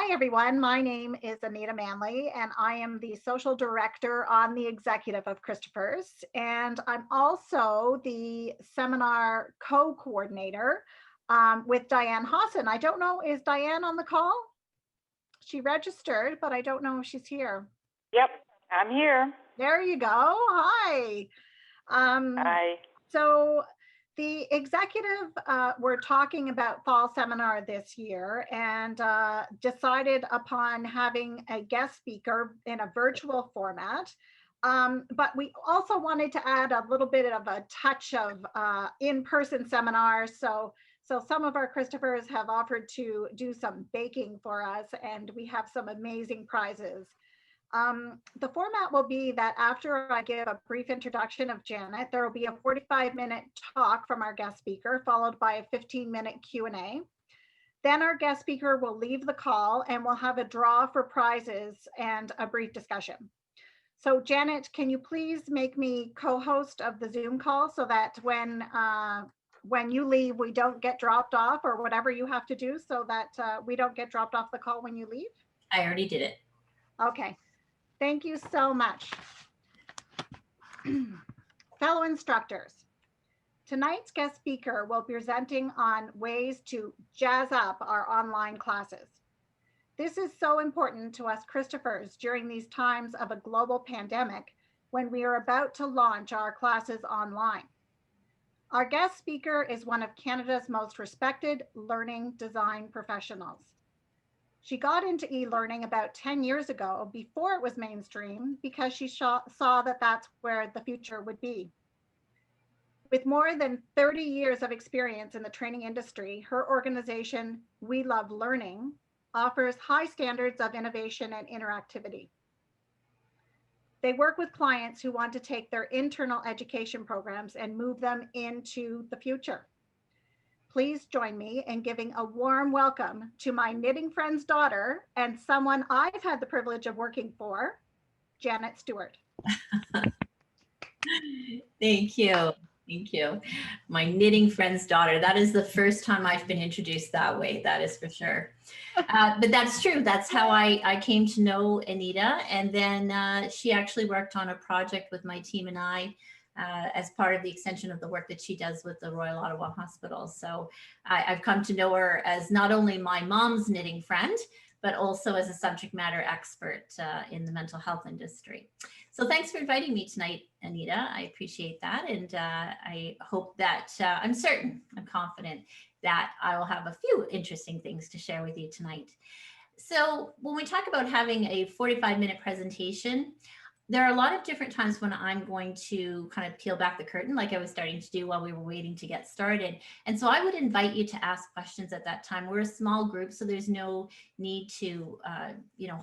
Hi, everyone. My name is Anita Manley, and I am the social director on the executive of Christopher's. And I'm also the seminar co-coordinator with Diane Hassan. I don't know, is Diane on the call? She registered, but I don't know if she's here. Yep, I'm here. There you go. Hi. Hi. So the executive were talking about fall seminar this year and decided upon having a guest speaker in a virtual format. But we also wanted to add a little bit of a touch of in-person seminars. So some of our Christophers have offered to do some baking for us, and we have some amazing prizes. The format will be that after I give a brief introduction of Janet, there will be a 45-minute talk from our guest speaker, followed by a 15-minute Q&A. Then our guest speaker will leave the call and we'll have a draw for prizes and a brief discussion. So Janet, can you please make me co-host of the Zoom call so that when you leave, we don't get dropped off, or whatever you have to do so that we don't get dropped off the call when you leave? I already did it. Okay. Thank you so much. Fellow instructors, tonight's guest speaker will be presenting on ways to jazz up our online classes. This is so important to us Christophers during these times of a global pandemic when we are about to launch our classes online. Our guest speaker is one of Canada's most respected learning design professionals. She got into e-learning about 10 years ago before it was mainstream because she saw that that's where the future would be. With more than 30 years of experience in the training industry, her organization, We Love Learning, offers high standards of innovation and interactivity. They work with clients who want to take their internal education programs and move them into the future. Please join me in giving a warm welcome to my knitting friend's daughter and someone I've had the privilege of working for, Janet Stewart. Thank you. Thank you. My knitting friend's daughter. That is the first time I've been introduced that way. That is for sure. But that's true. That's how I came to know Anita. And then she actually worked on a project with my team and I as part of the extension of the work that she does with the Royal Ottawa Hospital. So I've come to know her as not only my mom's knitting friend, but also as a subject matter expert in the mental health industry. So thanks for inviting me tonight, Anita. I appreciate that. And I hope that, I'm confident that I will have a few interesting things to share with you tonight. So when we talk about having a 45-minute presentation, there are a lot of different times when I'm going to kind of peel back the curtain like I was starting to do while we were waiting to get started. And so I would invite you to ask questions at that time. We're a small group, so there's no need to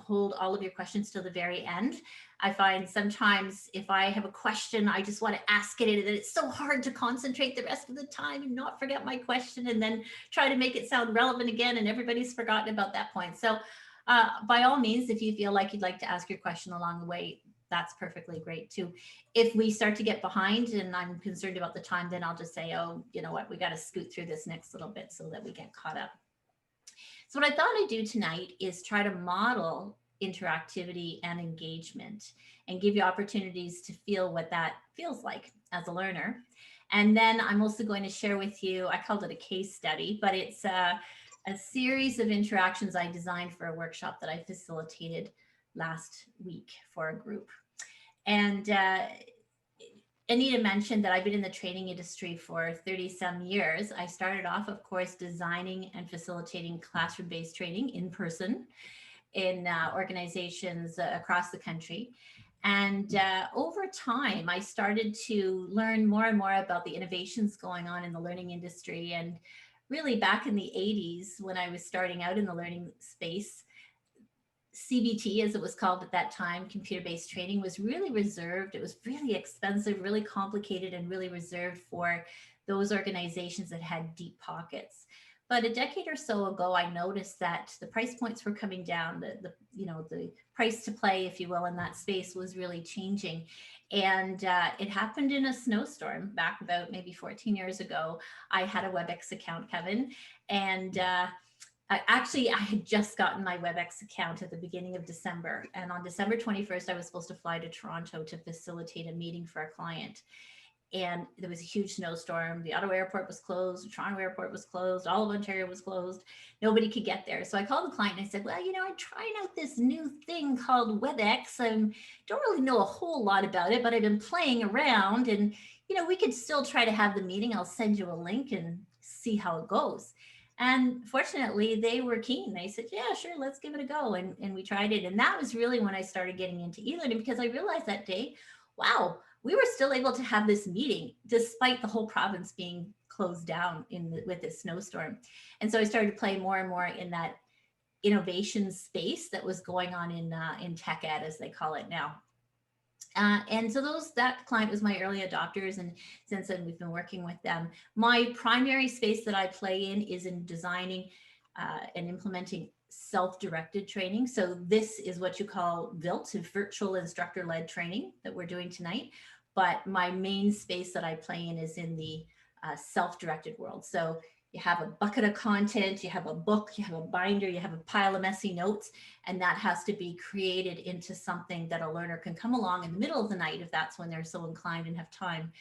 hold all of your questions till the very end. I find sometimes if I have a question, I just want to ask it, and it's so hard to concentrate the rest of the time and not forget my question and then try to make it sound relevant again, and everybody's forgotten about that point. So by all means, if you feel like you'd like to ask your question along the way, that's perfectly great too. If we start to get behind and I'm concerned about the time, then I'll just say, oh, you know what, we got to scoot through this next little bit so that we get caught up. So what I thought I'd do tonight is try to model interactivity and engagement and give you opportunities to feel what that feels like as a learner. And then I'm also going to share with you, I called it a case study, but it's a series of interactions I designed for a workshop that I facilitated last week for a group. And Anita mentioned that I've been in the training industry for 30 some years. I started off, of course, designing and facilitating classroom-based training in person in organizations across the country. And over time, I started to learn more and more about the innovations going on in the learning industry. And really back in the 80s, when I was starting out in the learning space, CBT, as it was called at that time, computer-based training, was really reserved. It was really expensive, really complicated, and really reserved for those organizations that had deep pockets. But a decade or so ago, I noticed that the price points were coming down. The price to play, if you will, in that space was really changing. And it happened in a snowstorm back about maybe 14 years ago. I had a WebEx account, Kevin, and I had just gotten my WebEx account at the beginning of December. And on December 21st, I was supposed to fly to Toronto to facilitate a meeting for a client. And there was a huge snowstorm. The Ottawa airport was closed. The Toronto airport was closed. All of Ontario was closed. Nobody could get there. So I called the client and I said, well, I'm trying out this new thing called WebEx. I don't really know a whole lot about it, but I've been playing around and, we could still try to have the meeting. I'll send you a link and see how it goes. And fortunately, they were keen. They said, yeah, sure, let's give it a go. And we tried it. And that was really when I started getting into e-learning, because I realized that day, wow, we were still able to have this meeting despite the whole province being closed down with this snowstorm. And so I started to play more and more in that innovation space that was going on in tech ed, as they call it now. And so that client was my early adopters, and since then we've been working with them. My primary space that I play in is in designing and implementing self-directed training. So this is what you call VILT, virtual instructor-led training, that we're doing tonight. But my main space that I play in is in the self-directed world. So you have a bucket of content, you have a book, you have a binder, you have a pile of messy notes, and that has to be created into something that a learner can come along in the middle of the night, if that's when they're so inclined and have time,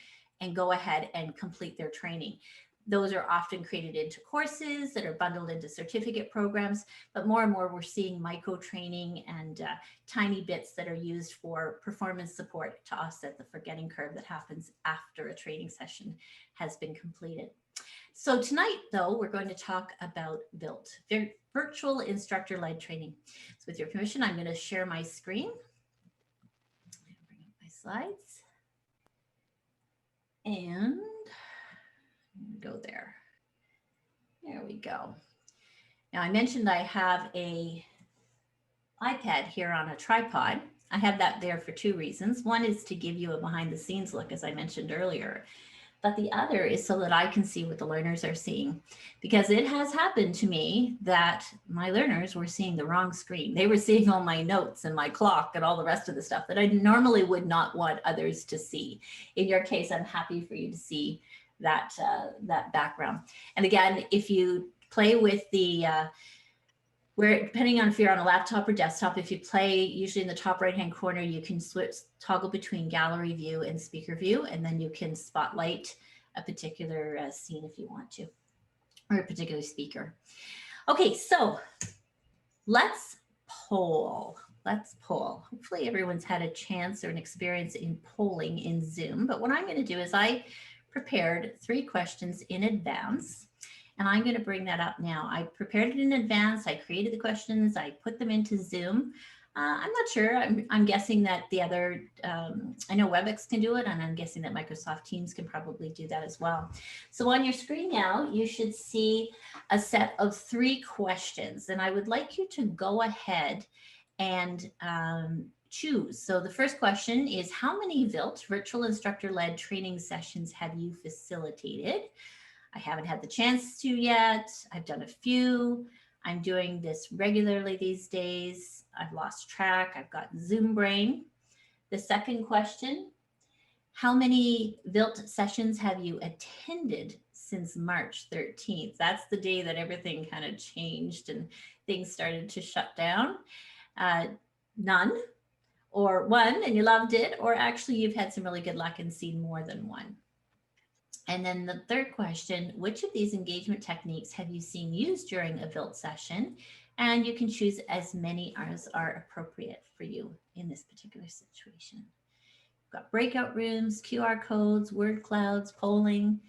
and go ahead and complete their training. Those are often created into courses that are bundled into certificate programs, but more and more we're seeing micro training and tiny bits that are used for performance support to offset the forgetting curve that happens after a training session has been completed. So tonight, though, we're going to talk about VILT, virtual instructor-led training. So with your permission, I'm going to share my screen. Bring up my slides. And go there. There we go. Now, I mentioned I have a iPad here on a tripod. I have that there for two reasons. One is to give you a behind the scenes look, as I mentioned earlier. But the other is so that I can see what the learners are seeing, because it has happened to me that my learners were seeing the wrong screen. They were seeing all my notes and my clock and all the rest of the stuff that I normally would not want others to see. In your case, I'm happy for you to see that background. And again, if you play with the depending on if you're on a laptop or desktop, if you play, usually in the top right-hand corner, you can toggle between gallery view and speaker view, and then you can spotlight a particular scene if you want to, or a particular speaker. Okay, so let's poll. Let's poll. Hopefully everyone's had a chance or an experience in polling in Zoom, but what I'm going to do is I prepared 3 questions in advance. And I'm going to bring that up now. I prepared it in advance. I created the questions. I put them into Zoom. I'm not sure. I'm guessing that the other, I know WebEx can do it, and I'm guessing that Microsoft Teams can probably do that as well. So on your screen now, you should see a set of 3 questions. And I would like you to go ahead and choose. So the first question is, how many VILT, virtual instructor-led training sessions, have you facilitated? I haven't had the chance to yet. I've done a few. I'm doing this regularly these days. I've lost track. I've got Zoom brain. The second question, how many VILT sessions have you attended since March 13th? That's the day that everything kind of changed and things started to shut down. None, or 1 and you loved it, or actually you've had some really good luck and seen more than 1. And then the third question, which of these engagement techniques have you seen used during a VILT session? And you can choose as many as are appropriate for you in this particular situation. We've got breakout rooms, QR codes, word clouds, polling,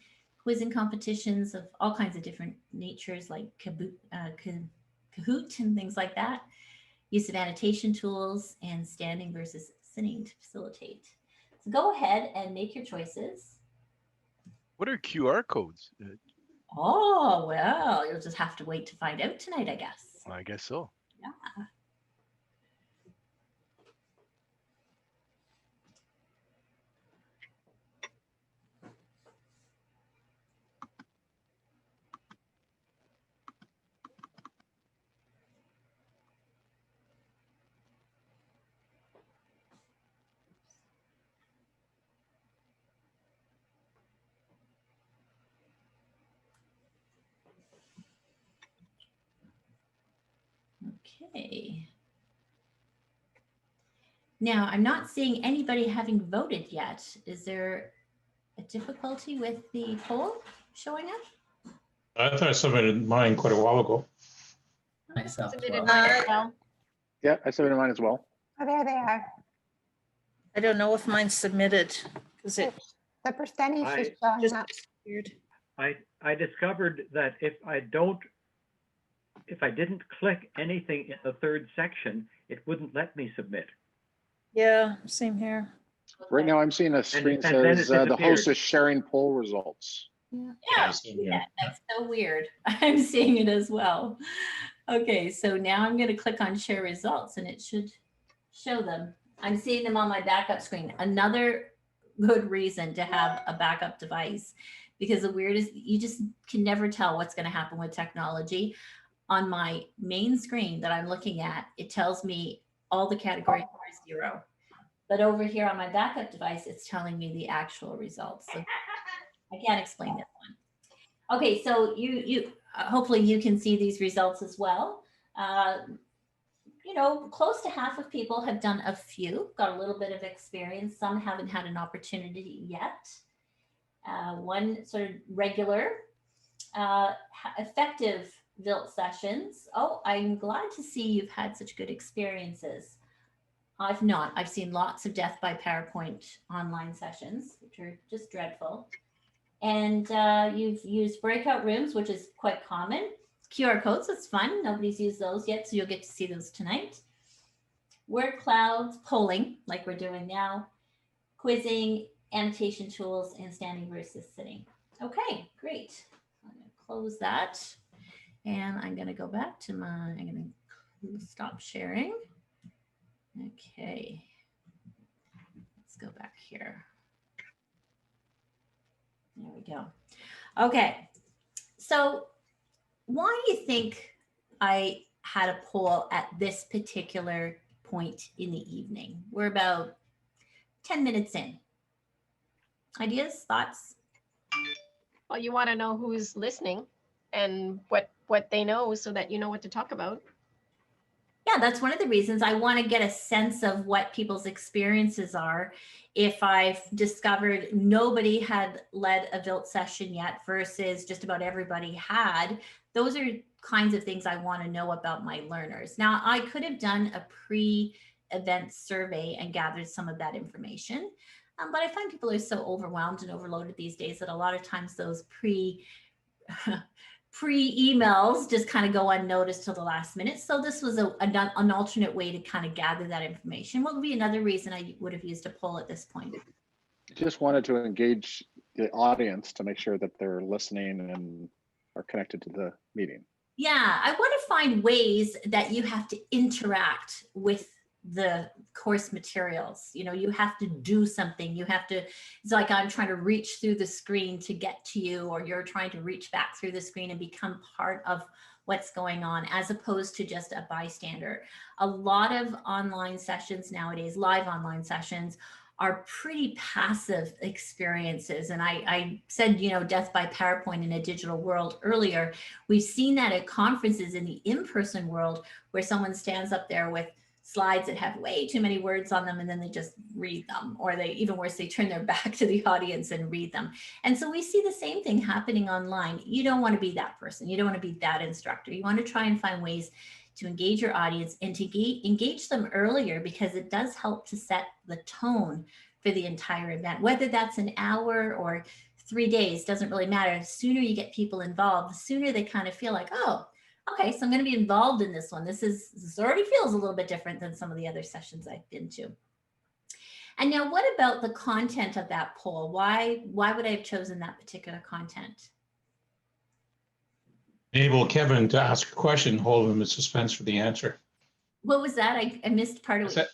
quizzing competitions of all kinds of different natures, like Kahoot and things like that. Use of annotation tools, and standing versus sitting to facilitate. So go ahead and make your choices. What are QR codes? Oh, well, you'll just have to wait to find out tonight, I guess. I guess so. Yeah. Okay. Now, I'm not seeing anybody having voted yet. Is there a difficulty with the poll showing up? I thought I submitted mine quite a while ago. Myself as Submitted well. mine as well. Yeah, I submitted mine as well. Oh, there they are. I don't know if mine's submitted because it The percentage is showing just up. disappeared. I discovered that if I didn't click anything in the third section, it wouldn't let me submit. Yeah, same here. Right now, I'm seeing a screen and then it says the host disappeared. is sharing poll results. Yeah, I've seen you. yeah, that's so weird. I'm seeing it as well. Okay, so now I'm going to click on share results and it should show them. I'm seeing them on my backup screen. Another good reason to have a backup device, because the weird is you just can never tell what's going to happen with technology. On my main screen that I'm looking at, it tells me all the categories are 0. But over here on my backup device, it's telling me the actual results. So I can't explain this one. Okay, so you hopefully you can see these results as well. You know, close to half of people have done a few, got a little bit of experience. Some haven't had an opportunity yet. One sort of regular, effective VILT sessions. Oh, I'm glad to see you've had such good experiences. I've not. I've seen lots of death by PowerPoint online sessions, which are just dreadful. And you've used breakout rooms, which is quite common. QR codes, that's fun. Nobody's used those yet, so you'll get to see those tonight. Word clouds, polling, like we're doing now, quizzing, annotation tools, and standing versus sitting. Okay, great. I'm going to close that. And I'm going to go back to I'm going to stop sharing. Okay, let's go back here. There we go. Okay, so why do you think I had a poll at this particular point in the evening? We're about 10 minutes in. Ideas, thoughts? Well, you want to know who's listening and what they know so that you know what to talk about. Yeah, that's one of the reasons I want to get a sense of what people's experiences are. If I've discovered nobody had led a VILT session yet versus just about everybody had, those are kinds of things I want to know about my learners. Now, I could have done a pre-event survey and gathered some of that information, but I find people are so overwhelmed and overloaded these days that a lot of times those pre-emails just kind of go unnoticed till the last minute. So this was an alternate way to kind of gather that information. What would be another reason I would have used a poll at this point? Just wanted to engage the audience to make sure that they're listening and are connected to the meeting. Yeah, I want to find ways that you have to interact with the course materials. You know, you have to do something. You have to, it's like I'm trying to reach through the screen to get to you, or you're trying to reach back through the screen and become part of what's going on, as opposed to just a bystander. A lot of online sessions nowadays, live online sessions, are pretty passive experiences. And I said, you know, death by PowerPoint in a digital world earlier. We've seen that at conferences in the in-person world where someone stands up there with slides that have way too many words on them and then they just read them, or they, even worse, they turn their back to the audience and read them. And so we see the same thing happening online. You don't want to be that person. You don't want to be that instructor. You want to try and find ways to engage your audience and to engage them earlier, because it does help to set the tone for the entire event, whether that's an hour or 3 days, doesn't really matter. The sooner you get people involved, the sooner they kind of feel like, oh, okay, so I'm going to be involved in this one. This already feels a little bit different than some of the other sessions I've been to. And now, what about the content of that poll? Why would I have chosen that particular content? Enable Kevin to ask a question, hold him in suspense for the answer. What was that? I missed part of it.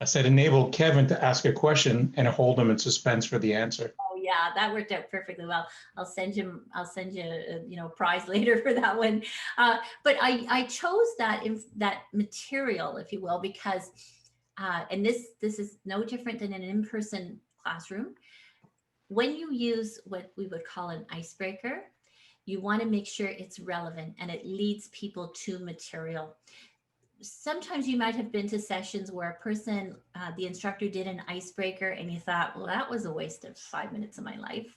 I said enable Kevin to ask a question and hold him in suspense for the answer. Oh yeah, that worked out perfectly well. I'll send you a prize later for that one. But I chose that material, if you will, because and this is no different than an in-person classroom. When you use what we would call an icebreaker, you want to make sure it's relevant and it leads people to material. sometimes you might have been to sessions where a person, the instructor did an icebreaker and you thought, well, that was a waste of 5 minutes of my life.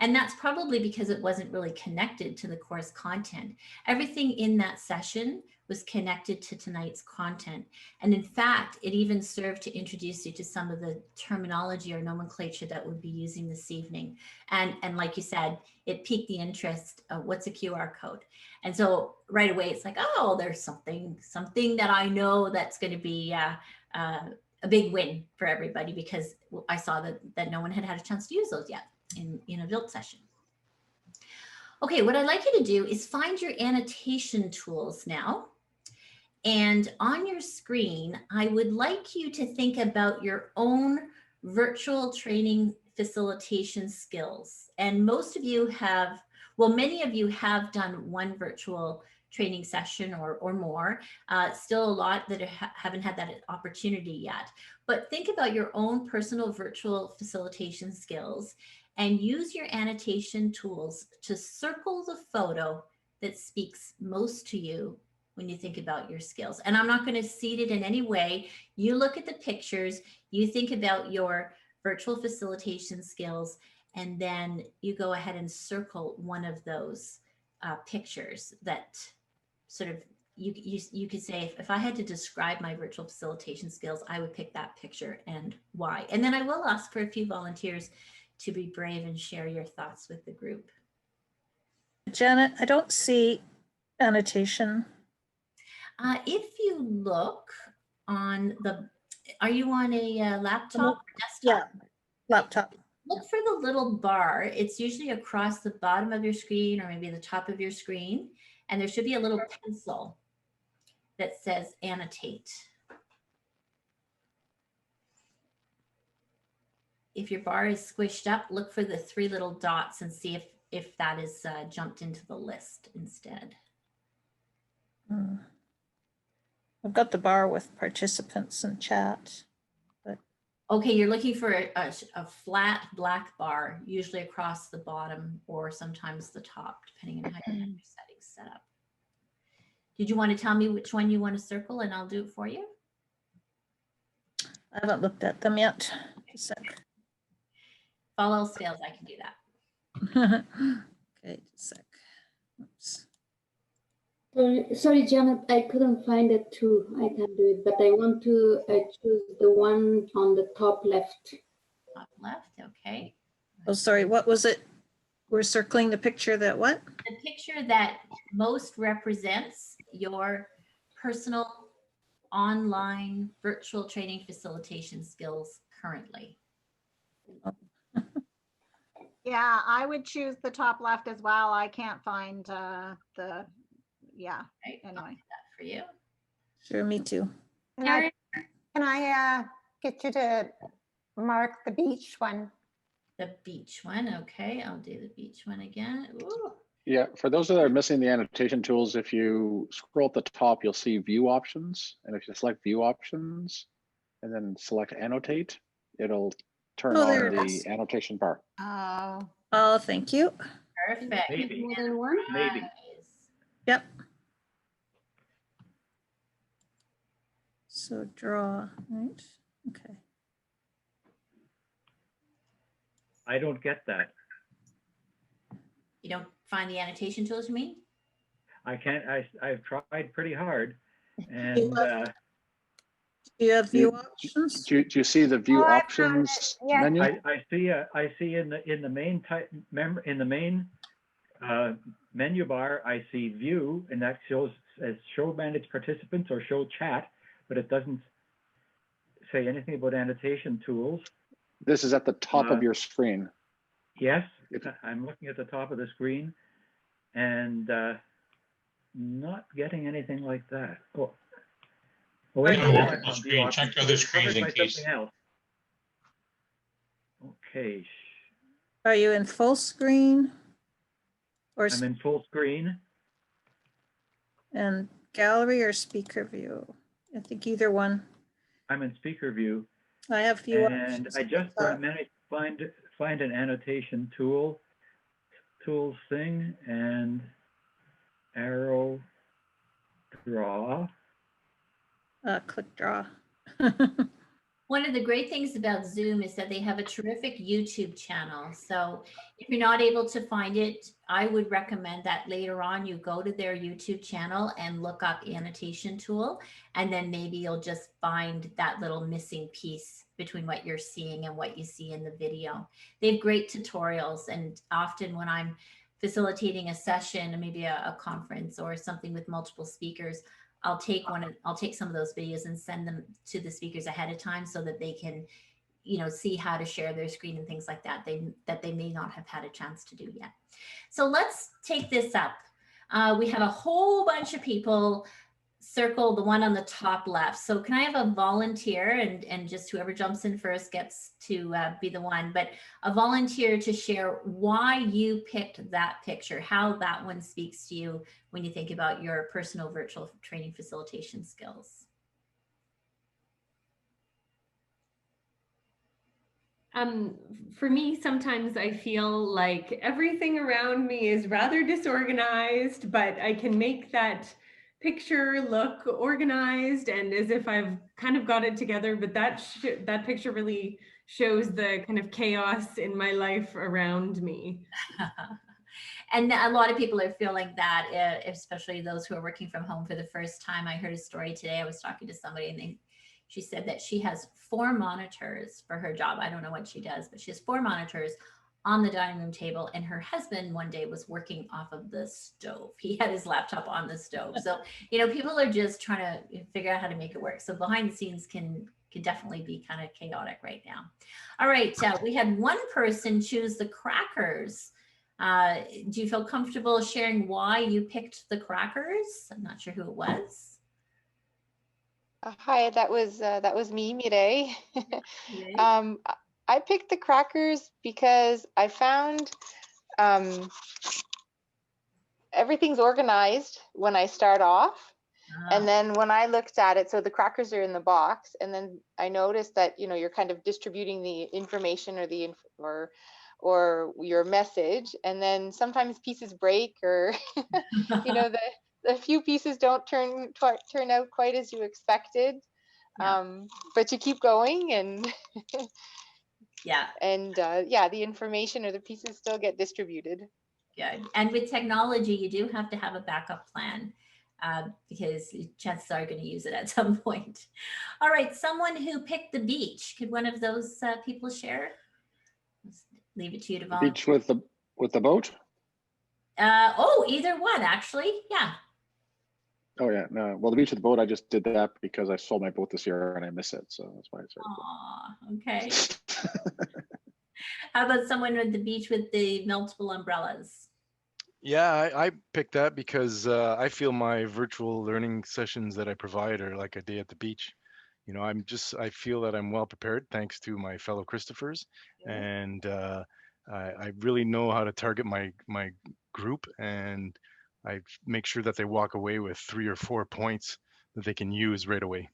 And that's probably because it wasn't really connected to the course content. Everything in that session was connected to tonight's content. And in fact, it even served to introduce you to some of the terminology or nomenclature that we'll be using this evening. And like you said, it piqued the interest of what's a QR code. And so right away, it's like, oh, there's something that I know that's going to be a big win for everybody, because I saw that no one had had a chance to use those yet in a build session. Okay, what I'd like you to do is find your annotation tools now. And on your screen, I would like you to think about your own virtual training facilitation skills. And most of you have, well, many of you have done one virtual training session or more. Still a lot that haven't had that opportunity yet. But think about your own personal virtual facilitation skills and use your annotation tools to circle the photo that speaks most to you when you think about your skills. And I'm not going to seed it in any way. You look at the pictures, you think about your virtual facilitation skills, and then you go ahead and circle one of those pictures that sort of, you could say, if I had to describe my virtual facilitation skills, I would pick that picture and why. And then I will ask for a few volunteers to be brave and share your thoughts with the group. Janet, I don't see annotation. If you look on the, are you on a laptop or desktop? Yeah, laptop. Look for the little bar. It's usually across the bottom of your screen or maybe the top of your screen. And there should be a little pencil that says annotate. If your bar is squished up, look for the 3 little dots and see if that is jumped into the list instead. I've got the bar with participants and chat. But okay, you're looking for a flat black bar, usually across the bottom or sometimes the top, depending on how you have your settings set up. Did you want to tell me which one you want to circle and I'll do it for you? I haven't looked at them yet. Just a sec. If all else fails, I can do that. Okay, just a sec. Oops. Sorry, Janet, I couldn't find it too. I can do it, but I want to choose the one on the top left. Top left, okay. Oh, sorry, what was it? We're circling the picture that what? The picture that most represents your personal online virtual training facilitation skills currently. Yeah, I would choose the top left as well. I can't find yeah, Right, anyway. I'll do that for you. Sure, me too. Can I get you to mark the beach one? The beach one, okay, I'll do the beach one again. Ooh. Yeah, for those that are missing the annotation tools, if you scroll at the top, you'll see view options. And if you select view options and then select annotate, it'll turn on the annotation bar. Oh, thank you. Perfect. Maybe. More than one? Maybe. Nice. Yep. So draw, right? Okay. I don't get that. You don't find the annotation tools, you mean? I can't, I've tried pretty hard. And Do you have view options? Do you see the view options menu? I see in the main menu bar, I see view, and that shows as show manage participants or show chat, but it doesn't say anything about annotation tools. This is at the top of your screen. Yes, I'm looking at the top of the screen and not getting anything like that. Oh, wait, Open the screen. Check other screens in case. Okay. Are you in full screen? Or I'm in full screen. And gallery or speaker view? I think either one. I'm in speaker view. I have view and options. I just managed to find an annotation tools thing and arrow draw. click draw. One of the great things about Zoom is that they have a terrific YouTube channel. So if you're not able to find it, I would recommend that later on you go to their YouTube channel and look up annotation tool, and then maybe you'll just find that little missing piece between what you're seeing and what you see in the video. They have great tutorials, and often when I'm facilitating a session, maybe a conference or something with multiple speakers, I'll take some of those videos and send them to the speakers ahead of time so that they can, see how to share their screen and things like that that they may not have had a chance to do yet. So let's take this up. We have a whole bunch of people circle the one on the top left. So can I have a volunteer, and just whoever jumps in first gets to be the one, but a volunteer to share why you picked that picture, how that one speaks to you when you think about your personal virtual training facilitation skills. For me, sometimes I feel like everything around me is rather disorganized, but I can make that picture look organized and as if I've kind of got it together, but that picture really shows the kind of chaos in my life around me. And a lot of people are feeling that, especially those who are working from home for the first time. I heard a story today. I was talking to somebody, and she said that she has 4 monitors for her job. I don't know what she does, but she has 4 monitors on the dining room table, and her husband one day was working off of the stove. He had his laptop on the stove. So, people are just trying to figure out how to make it work. So behind the scenes can definitely be kind of chaotic right now. All right, we had one person choose the crackers. Do you feel comfortable sharing why you picked the crackers? I'm not sure who it was. Hi, that was me, Mireille. I picked the crackers because I found everything's organized when I start off. And then when I looked at it, so the crackers are in the box, and then I noticed that, you're kind of distributing the information or your message, and then sometimes pieces break, or the few pieces don't turn out quite as you expected. But you keep going, and the information or the pieces still get distributed. Good. And with technology, you do have to have a backup plan because chances are going to use it at some point. All right, someone who picked the beach. Could one of those people share? Let's leave it to you to volunteer. Beach with the boat? Either one, actually. Yeah. Oh yeah, no. Well, the beach with the boat, I just did that because I sold my boat this year and I miss it, so that's why I said. Okay. How about someone with the beach with the multiple umbrellas? Yeah, I picked that because I feel my virtual learning sessions that I provide are like a day at the beach. I feel that I'm well prepared thanks to my fellow Christophers, and I really know how to target my group, and I make sure that they walk away with 3 or 4 points that they can use right away.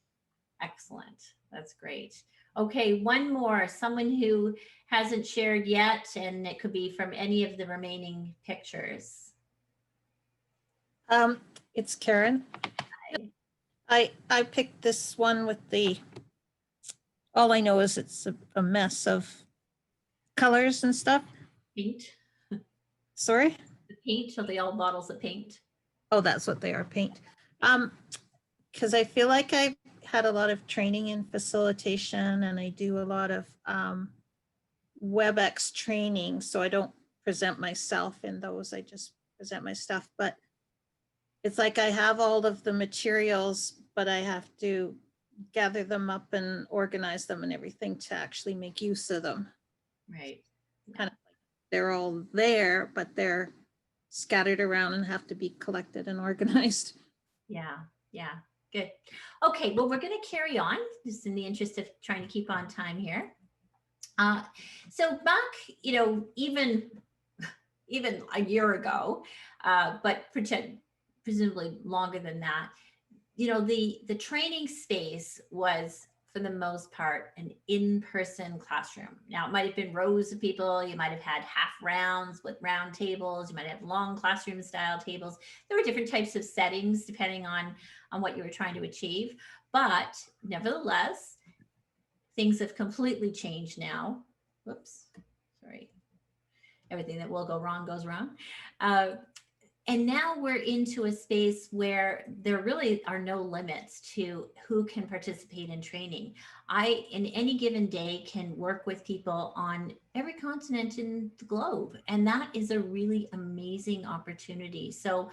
Excellent. That's great. Okay, one more. Someone who hasn't shared yet, and it could be from any of the remaining pictures. It's Karen. Hi. I picked this one with all I know is it's a mess of colors and stuff. Paint. Sorry? The paint, or the old bottles of paint? Oh, that's what they are, paint. Because I feel like I've had a lot of training in facilitation, and I do a lot of WebEx training, so I don't present myself in those. I just present my stuff, but it's like I have all of the materials, but I have to gather them up and organize them and everything to actually make use of them. Right. Kind of like they're all there, but they're scattered around and have to be collected and organized. Yeah, good. Okay, well, we're going to carry on just in the interest of trying to keep on time here. So back, even a year ago, but presumably longer than that, the training space was for the most part, an in-person classroom. Now, it might have been rows of people. You might have had half rounds with round tables. You might have long classroom style tables. There were different types of settings depending on what you were trying to achieve. But nevertheless, things have completely changed now. Whoops, sorry. Everything that will go wrong goes wrong. And now we're into a space where there really are no limits to who can participate in training. I, in any given day, can work with people on every continent in the globe. And that is a really amazing opportunity. So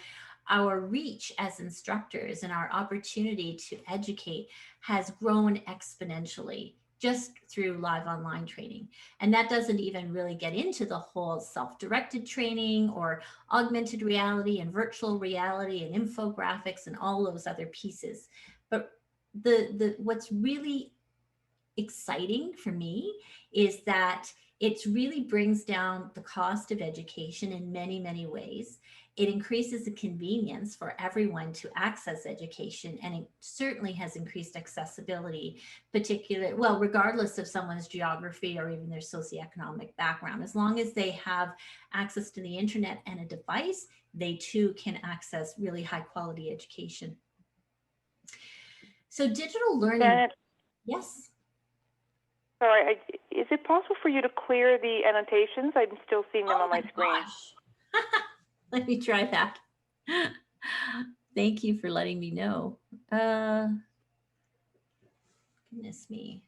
our reach as instructors and our opportunity to educate has grown exponentially just through live online training. And that doesn't even really get into the whole self-directed training or augmented reality and virtual reality and infographics and all those other pieces. But what's really exciting for me is that it really brings down the cost of education in many, many ways. It increases the convenience for everyone to access education, and it certainly has increased accessibility, regardless of someone's geography or even their socioeconomic background. As long as they have access to the internet and a device, they too can access really high quality education. So digital learning, Janet, yes? Sorry, is it possible for you to clear the annotations? I'm still seeing them on my screen. Let me try that. Thank you for letting me know. Goodness me.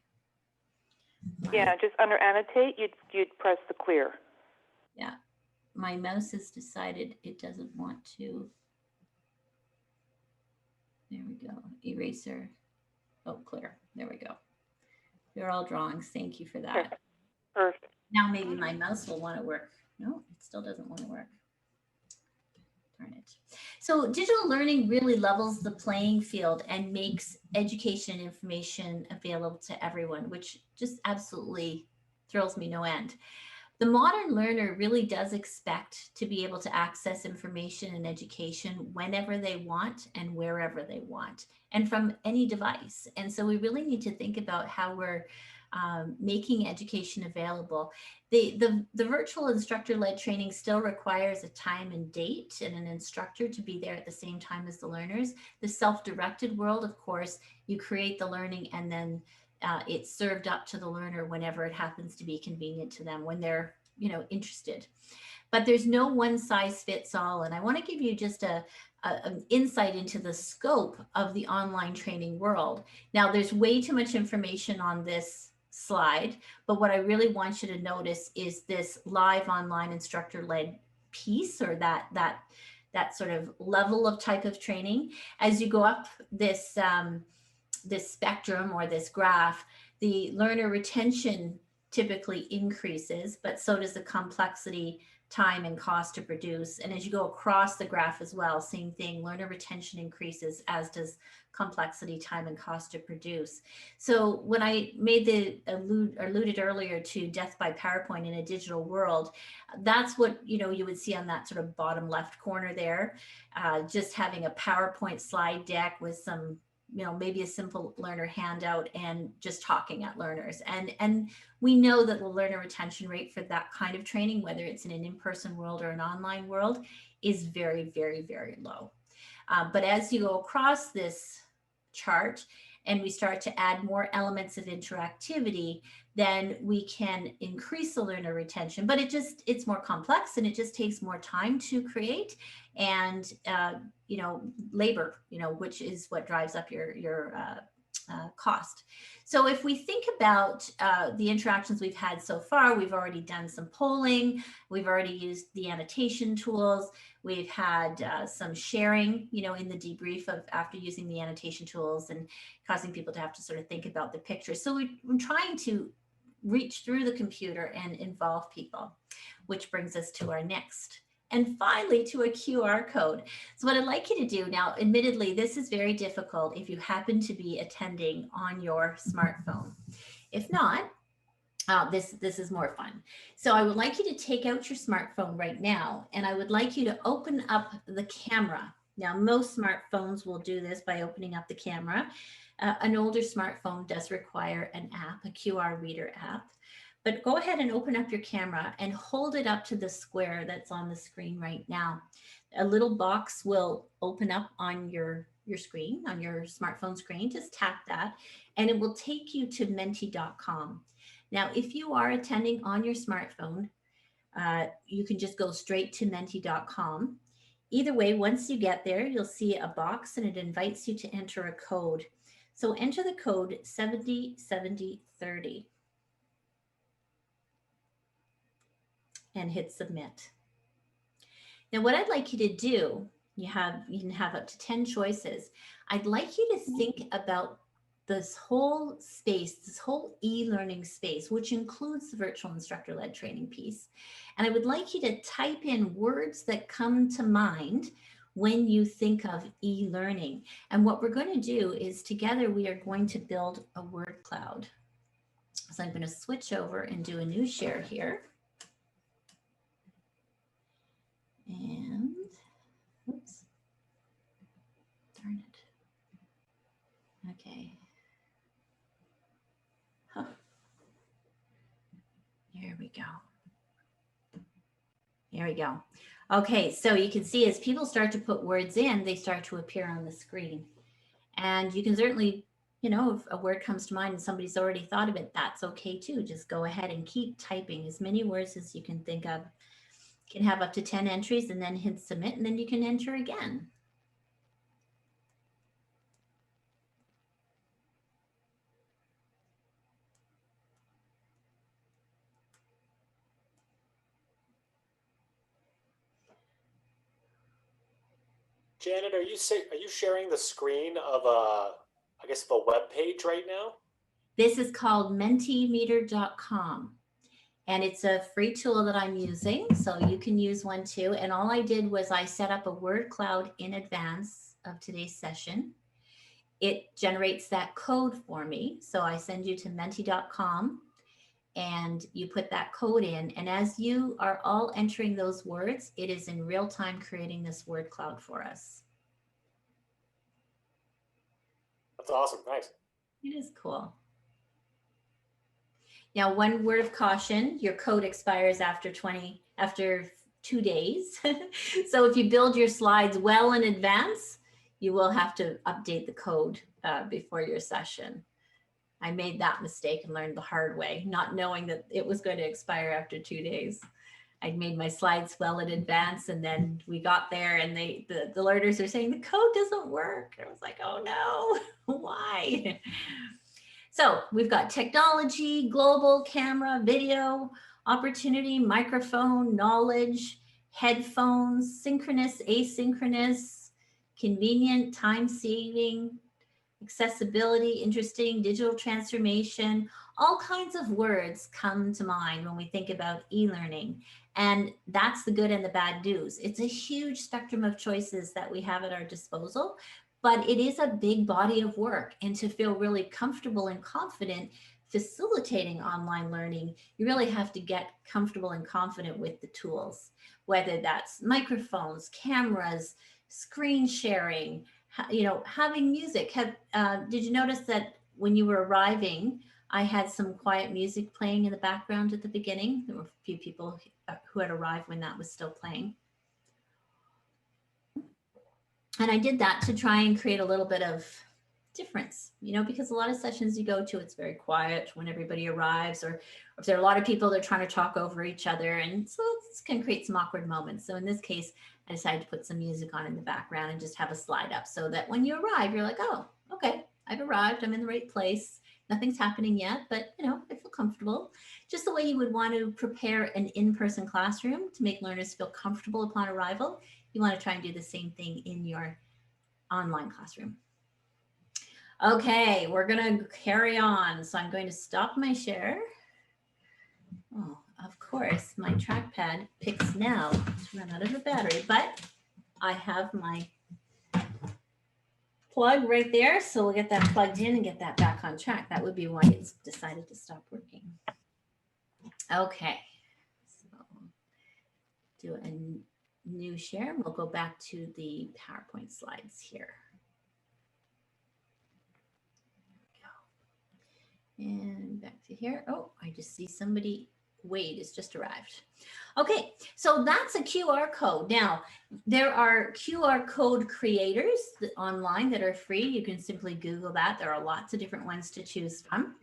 Yeah, just under annotate, you'd press the clear. Yeah, my mouse has decided it doesn't want to. There we go. Eraser. Oh, clear. There we go. They're all drawings. Thank you for that. Perfect. Now maybe my mouse will want to work. No, it still doesn't want to work. Darn it. So digital learning really levels the playing field and makes education and information available to everyone, which just absolutely thrills me no end. The modern learner really does expect to be able to access information and education whenever they want and wherever they want, and from any device. And so we really need to think about how we're making education available. The virtual instructor-led training still requires a time and date and an instructor to be there at the same time as the learners. The self-directed world, of course, you create the learning and then it's served up to the learner whenever it happens to be convenient to them when they're, interested. But there's no one size fits all. And I want to give you just an insight into the scope of the online training world. Now, there's way too much information on this slide, but what I really want you to notice is this live online instructor-led piece, or that sort of level of type of training. As you go up this this spectrum or this graph, the learner retention typically increases, but so does the complexity, time, and cost to produce. And as you go across the graph as well, same thing, learner retention increases, as does complexity, time, and cost to produce. So when I made the alluded earlier to death by PowerPoint in a digital world, that's what you would see on that sort of bottom left corner there, just having a PowerPoint slide deck with some maybe a simple learner handout and just talking at learners. And we know that the learner retention rate for that kind of training, whether it's in an in-person world or an online world, is very, very, very low. But as you go across this chart and we start to add more elements of interactivity, then we can increase the learner retention, but it's more complex and it just takes more time to create and, labor, which is what drives up your cost. So if we think about the interactions we've had so far, we've already done some polling, we've already used the annotation tools, we've had some sharing, in the debrief of after using the annotation tools and causing people to have to sort of think about the picture. So we're trying to reach through the computer and involve people, which brings us to our next. And finally, to a QR code. So what I'd like you to do now, admittedly, this is very difficult if you happen to be attending on your smartphone. If not, this is more fun. So I would like you to take out your smartphone right now, and I would like you to open up the camera Now, most smartphones will do this by opening up the camera. An older smartphone does require an app, a QR reader app. But go ahead and open up your camera and hold it up to the square that's on the screen right now. A little box will open up on your screen, on your smartphone screen. Just tap that and it will take you to menti.com. Now, if you are attending on your smartphone, you can just go straight to menti.com. Either way, once you get there, you'll see a box and it invites you to enter a code. So enter the code 707030 and hit submit. Now, what I'd like you to do, you can have up to 10 choices. I'd like you to think about this whole space, this whole e-learning space, which includes the virtual instructor-led training piece. And I would like you to type in words that come to mind when you think of e-learning. And what we're going to do is together we are going to build a word cloud. So I'm going to switch over and do a new share here. And, oops, darn it. Okay. Huh. Here we go. Here we go. Okay, so you can see as people start to put words in, they start to appear on the screen. And you can certainly, you know, if a word comes to mind and somebody's already thought of it, that's okay too. Just go ahead and keep typing as many words as you can think of. You can have up to 10 entries and then hit submit, and then you can enter again. Janet, are you sharing the screen of I guess of a web page right now? This is called mentimeter.com. And it's a free tool that I'm using, so you can use one too. And all I did was I set up a word cloud in advance of today's session. It generates that code for me. So I send you to menti.com and you put that code in. And as you are all entering those words, it is in real time creating this word cloud for us. That's awesome. Nice. It is cool. Now, one word of caution, your code expires after 2 days. So if you build your slides well in advance, you will have to update the code before your session. I made that mistake and learned the hard way, not knowing that it was going to expire after 2 days. I'd made my slides well in advance, and then we got there and the learners are saying the code doesn't work. I was like, oh no, why? So we've got technology, global, camera, video, opportunity, microphone, knowledge, headphones, synchronous, asynchronous, convenient, time-saving, accessibility, interesting, digital transformation. All kinds of words come to mind when we think about e-learning. And that's the good and the bad news. It's a huge spectrum of choices that we have at our disposal, but it is a big body of work. And to feel really comfortable and confident facilitating online learning, you really have to get comfortable and confident with the tools, whether that's microphones, cameras, screen sharing, you know, having music. Did you notice that when you were arriving, I had some quiet music playing in the background at the beginning? There were a few people who had arrived when that was still playing. And I did that to try and create a little bit of difference, you know, because a lot of sessions you go to, it's very quiet when everybody arrives, or if there are a lot of people, they're trying to talk over each other. And so this can create some awkward moments. So in this case, I decided to put some music on in the background and just have a slide up so that when you arrive, you're like, oh, okay, I've arrived, I'm in the right place. Nothing's happening yet, but you know, I feel comfortable. Just the way you would want to prepare an in-person classroom to make learners feel comfortable upon arrival, you want to try and do the same thing in your online classroom. Okay, we're going to carry on. So I'm going to stop my share. Oh, of course, my trackpad picks now to run out of the battery, but I have my plug right there. So we'll get that plugged in and get that back on track. That would be why it's decided to stop working. Okay, so do new share. We'll go back to the PowerPoint slides here. And back to here. Oh, I just see somebody, Wade has just arrived. Okay, so that's a QR code. Now, there are QR code creators online that are free. You can simply Google that. There are lots of different ones to choose from.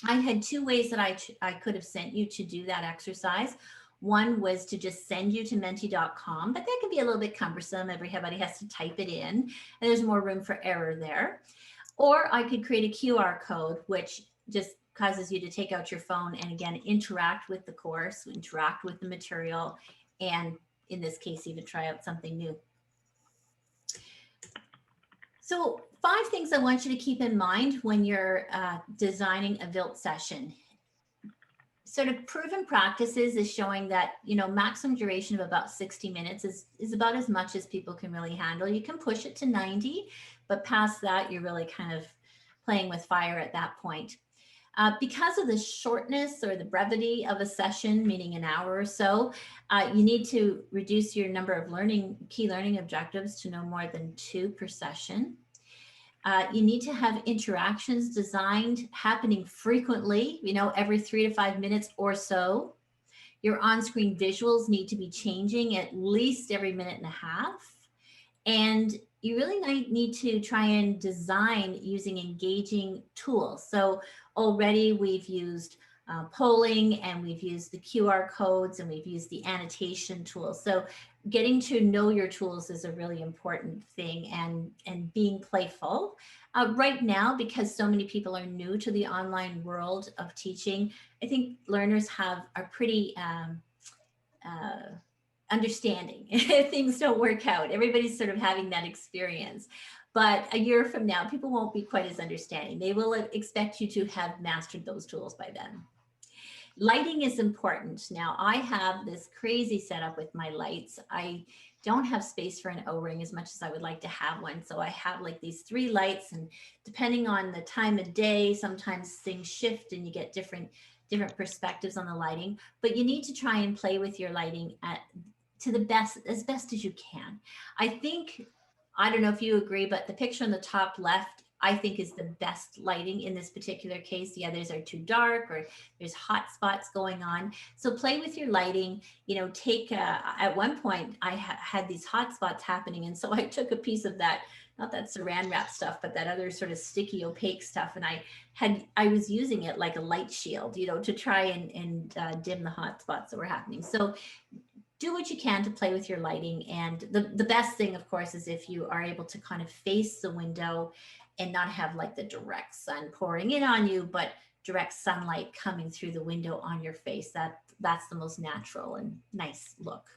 I had two ways that I could have sent you to do that exercise. One was to just send you to menti.com, but that can be a little bit cumbersome. Everybody has to type it in, and there's more room for error there. Or I could create a QR code, which just causes you to take out your phone and again, interact with the course, interact with the material, and in this case, even try out something new. So 5 things I want you to keep in mind when you're designing a VILT session. Sort of proven practices is showing that, you know, maximum duration of about 60 minutes is about as much as people can really handle. You can push it to 90, but past that, you're really kind of playing with fire at that point. Because of the shortness or the brevity of a session, meaning an hour or so, you need to reduce your number of key learning objectives to no more than 2 per session. You need to have interactions designed happening frequently, you know, every 3 to 5 minutes or so. Your on-screen visuals need to be changing at least every minute and a half. And you really need to try and design using engaging tools. So already we've used polling, and we've used the QR codes, and we've used the annotation tools. So getting to know your tools is a really important thing, and being playful. Right now, because so many people are new to the online world of teaching, I think learners are pretty understanding if things don't work out. Everybody's sort of having that experience. But a year from now, people won't be quite as understanding. They will expect you to have mastered those tools by then. Lighting is important. Now, I have this crazy setup with my lights. I don't have space for an O-ring as much as I would like to have one. So I have like these 3 lights, and depending on the time of day, sometimes things shift and you get different perspectives on the lighting. But you need to try and play with your lighting as best as you can. I think, I don't know if you agree, but the picture on the top left, I think, is the best lighting in this particular case. The others are too dark, or there's hot spots going on. So play with your lighting. You know, at one point I had these hot spots happening, and so I took a piece of that, not that saran wrap stuff, but that other sort of sticky opaque stuff, and I was using it like a light shield, you know, to try and dim the hot spots that were happening. So do what you can to play with your lighting. And the best thing, of course, is if you are able to kind of face the window and not have like the direct sun pouring in on you, but direct sunlight coming through the window on your face. That's the most natural and nice look.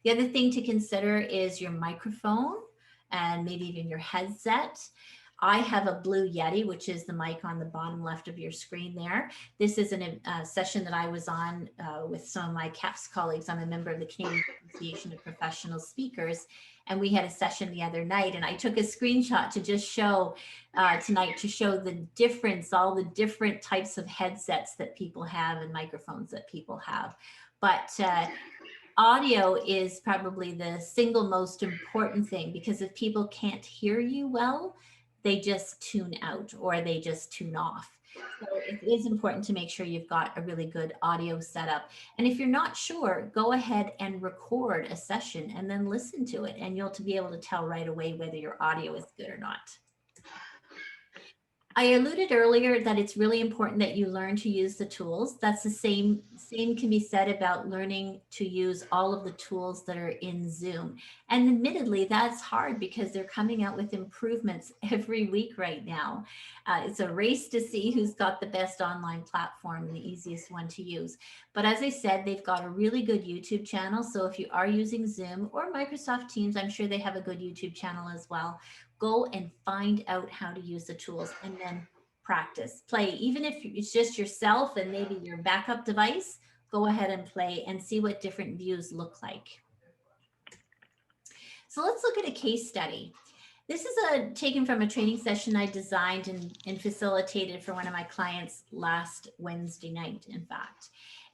The other thing to consider is your microphone and maybe even your headset. I have a Blue Yeti, which is the mic on the bottom left of your screen there. This is a session that I was on with some of my CAPS colleagues. I'm a member of the Canadian Association of Professional Speakers, and we had a session the other night, and I took a screenshot to just show tonight, to show the difference, all the different types of headsets that people have and microphones that people have. But audio is probably the single most important thing, because if people can't hear you well, they just tune out or they just tune off. So it is important to make sure you've got a really good audio setup. And if you're not sure, go ahead and record a session and then listen to it, and you'll be able to tell right away whether your audio is good or not. I alluded earlier that it's really important that you learn to use the tools. That's the same can be said about learning to use all of the tools that are in Zoom. And admittedly, that's hard because they're coming out with improvements every week right now. It's a race to see who's got the best online platform and the easiest one to use. But as I said, they've got a really good YouTube channel. So if you are using Zoom or Microsoft Teams, I'm sure they have a good YouTube channel as well. Go and find out how to use the tools and then practice, play. Even if it's just yourself and maybe your backup device, go ahead and play and see what different views look like. So let's look at a case study. This is taken from a training session I designed and facilitated for one of my clients last Wednesday night, in fact.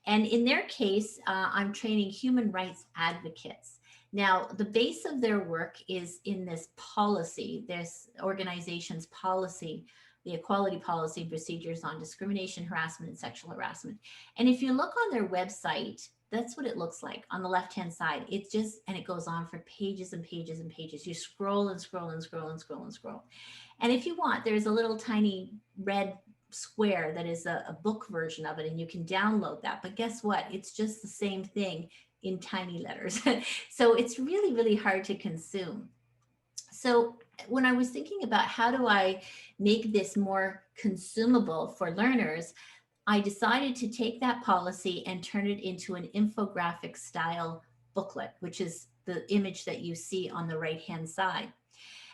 And in their case, I'm training human rights advocates. Now, the base of their work is in this policy, this organization's policy, the equality policy and procedures on discrimination, harassment, and sexual harassment. And if you look on their website, that's what it looks like on the left-hand side. It's just, and it goes on for pages and pages and pages. You scroll and scroll and scroll and scroll and scroll. And if you want, there's a little tiny red square that is a book version of it, and you can download that. But guess what? It's just the same thing in tiny letters. So it's really, really hard to consume. So when I was thinking about how do I make this more consumable for learners, I decided to take that policy and turn it into an infographic style booklet, which is the image that you see on the right-hand side.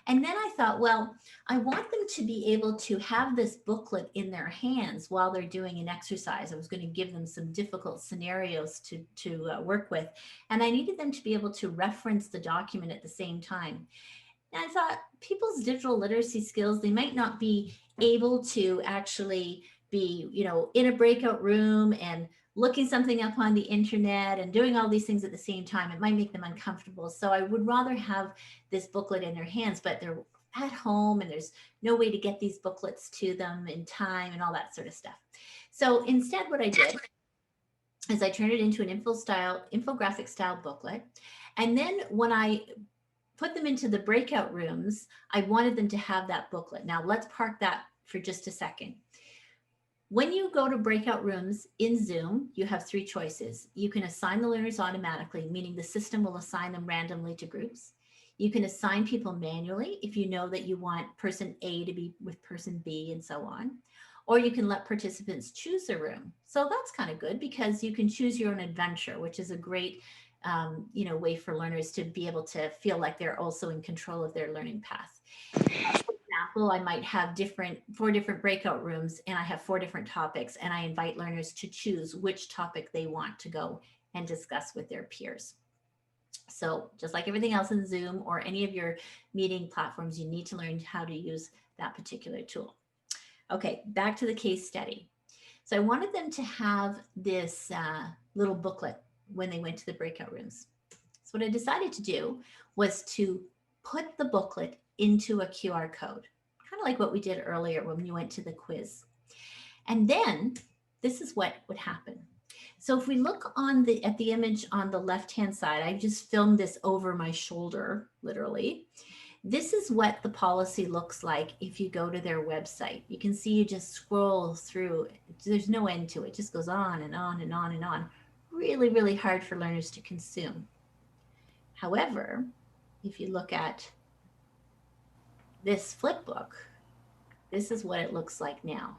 And then I thought, well, I want them to be able to have this booklet in their hands while they're doing an exercise. I was going to give them some difficult scenarios to work with. And I needed them to be able to reference the document at the same time. And I thought people's digital literacy skills, they might not be able to actually be, you know, in a breakout room and looking something up on the internet and doing all these things at the same time. It might make them uncomfortable. So I would rather have this booklet in their hands, but they're at home and there's no way to get these booklets to them in time and all that sort of stuff. So instead, what I did is I turned it into an infographic style booklet. And then when I put them into the breakout rooms, I wanted them to have that booklet. Now let's park that for just a second. When you go to breakout rooms in Zoom, you have three choices. You can assign the learners automatically, meaning the system will assign them randomly to groups. You can assign people manually if you know that you want person A to be with person B and so on. Or you can let participants choose a room. So that's kind of good because you can choose your own adventure, which is a great way for learners to be able to feel like they're also in control of their learning path. For example, I might have 4 different breakout rooms and I have 4 different topics, and I invite learners to choose which topic they want to go and discuss with their peers. So just like everything else in Zoom or any of your meeting platforms, you need to learn how to use that particular tool. Okay, back to the case study. So I wanted them to have this little booklet when they went to the breakout rooms. So what I decided to do was to put the booklet into a QR code, kind of like what we did earlier when you went to the quiz. And then this is what would happen. So if we look at the image on the left-hand side, I just filmed this over my shoulder, literally. This is what the policy looks like if you go to their website. You can see you just scroll through. There's no end to it. It just goes on and on and on and on. Really, really hard for learners to consume. However, if you look at this flip book, this is what it looks like now.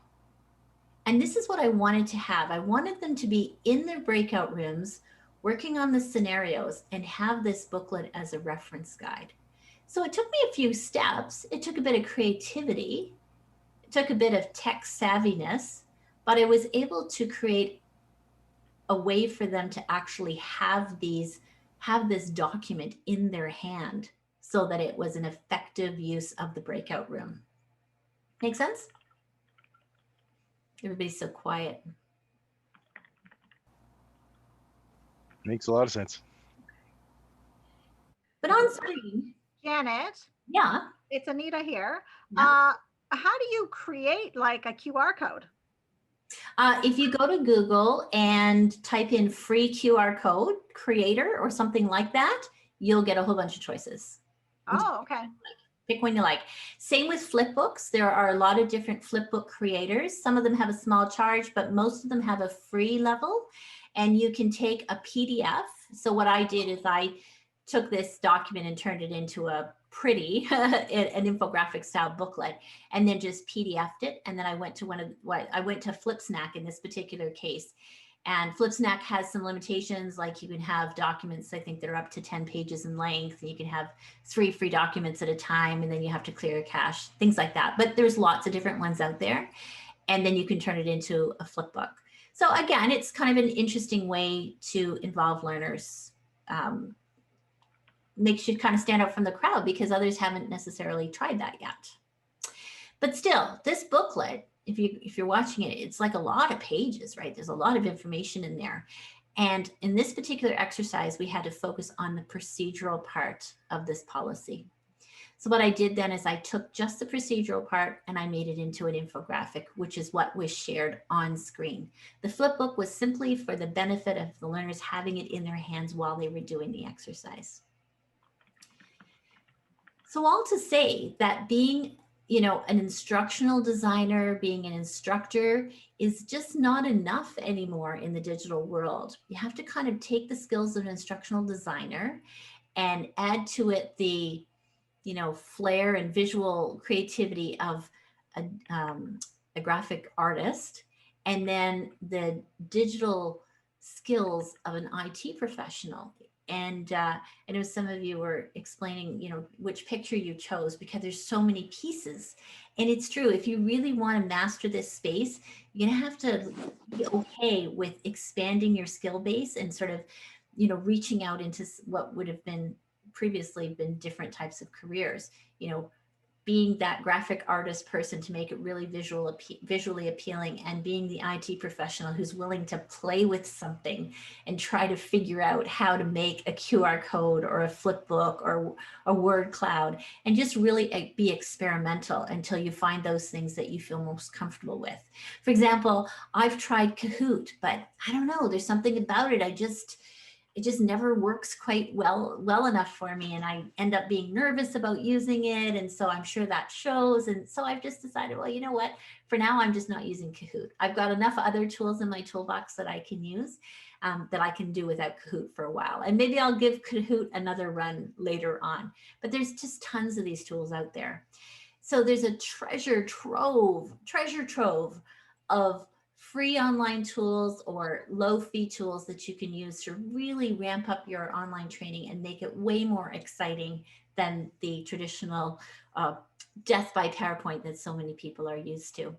And this is what I wanted to have. I wanted them to be in their breakout rooms, working on the scenarios, and have this booklet as a reference guide. So it took me a few steps. It took a bit of creativity. It took a bit of tech savviness, but I was able to create a way for them to actually have this document in their hand so that it was an effective use of the breakout room. Make sense? Everybody's so quiet. Makes a lot of sense. But on screen, Janet. Yeah. It's Anita here. Yeah. How do you create like a QR code? If you go to Google and type in free QR code creator or something like that, you'll get a whole bunch of choices. Oh, okay. Pick one you like. Same with flipbooks. There are a lot of different flipbook creators. Some of them have a small charge, but most of them have a free level, and you can take a PDF. So what I did is I took this document and turned it into a pretty, an infographic style booklet, and then just PDF'd it. And then I went to FlipSnack in this particular case. And FlipSnack has some limitations, like you can have documents, I think they're up to 10 pages in length. You can have 3 free documents at a time, and then you have to clear a cache, things like that. But there's lots of different ones out there. And then you can turn it into a flipbook. So again, it's kind of an interesting way to involve learners. Makes you kind of stand out from the crowd because others haven't necessarily tried that yet. But still, this booklet, if you're watching it, it's like a lot of pages, right? There's a lot of information in there. And in this particular exercise, we had to focus on the procedural part of this policy. So what I did then is I took just the procedural part and I made it into an infographic, which is what was shared on screen. The flipbook was simply for the benefit of the learners having it in their hands while they were doing the exercise. So all to say that being, an instructional designer, being an instructor is just not enough anymore in the digital world. You have to kind of take the skills of an instructional designer and add to it the flair and visual creativity of a graphic artist, and then the digital skills of an IT professional. And I know some of you were explaining, which picture you chose, because there's so many pieces. And it's true, if you really want to master this space, you're going to have to be okay with expanding your skill base and sort of, reaching out into what would have been previously been different types of careers, being that graphic artist person to make it really visually appealing, and being the IT professional who's willing to play with something and try to figure out how to make a QR code or a flip book or a word cloud, and just really be experimental until you find those things that you feel most comfortable with. For example, I've tried Kahoot, but I don't know, there's something about it. It just never works quite well enough for me, and I end up being nervous about using it, and so I'm sure that shows. And so I've just decided, well, you know what, for now I'm just not using Kahoot. I've got enough other tools in my toolbox that I can use, that I can do without Kahoot for a while, and maybe I'll give Kahoot another run later on. But there's just tons of these tools out there. So there's a treasure trove of free online tools or low fee tools that you can use to really ramp up your online training and make it way more exciting than the traditional death by PowerPoint that so many people are used to.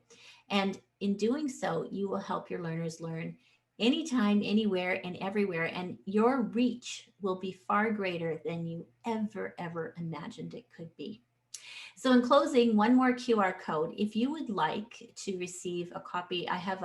And in doing so, you will help your learners learn anytime, anywhere, and everywhere. And your reach will be far greater than you ever imagined it could be. So in closing, one more QR code. If you would like to receive a copy, I have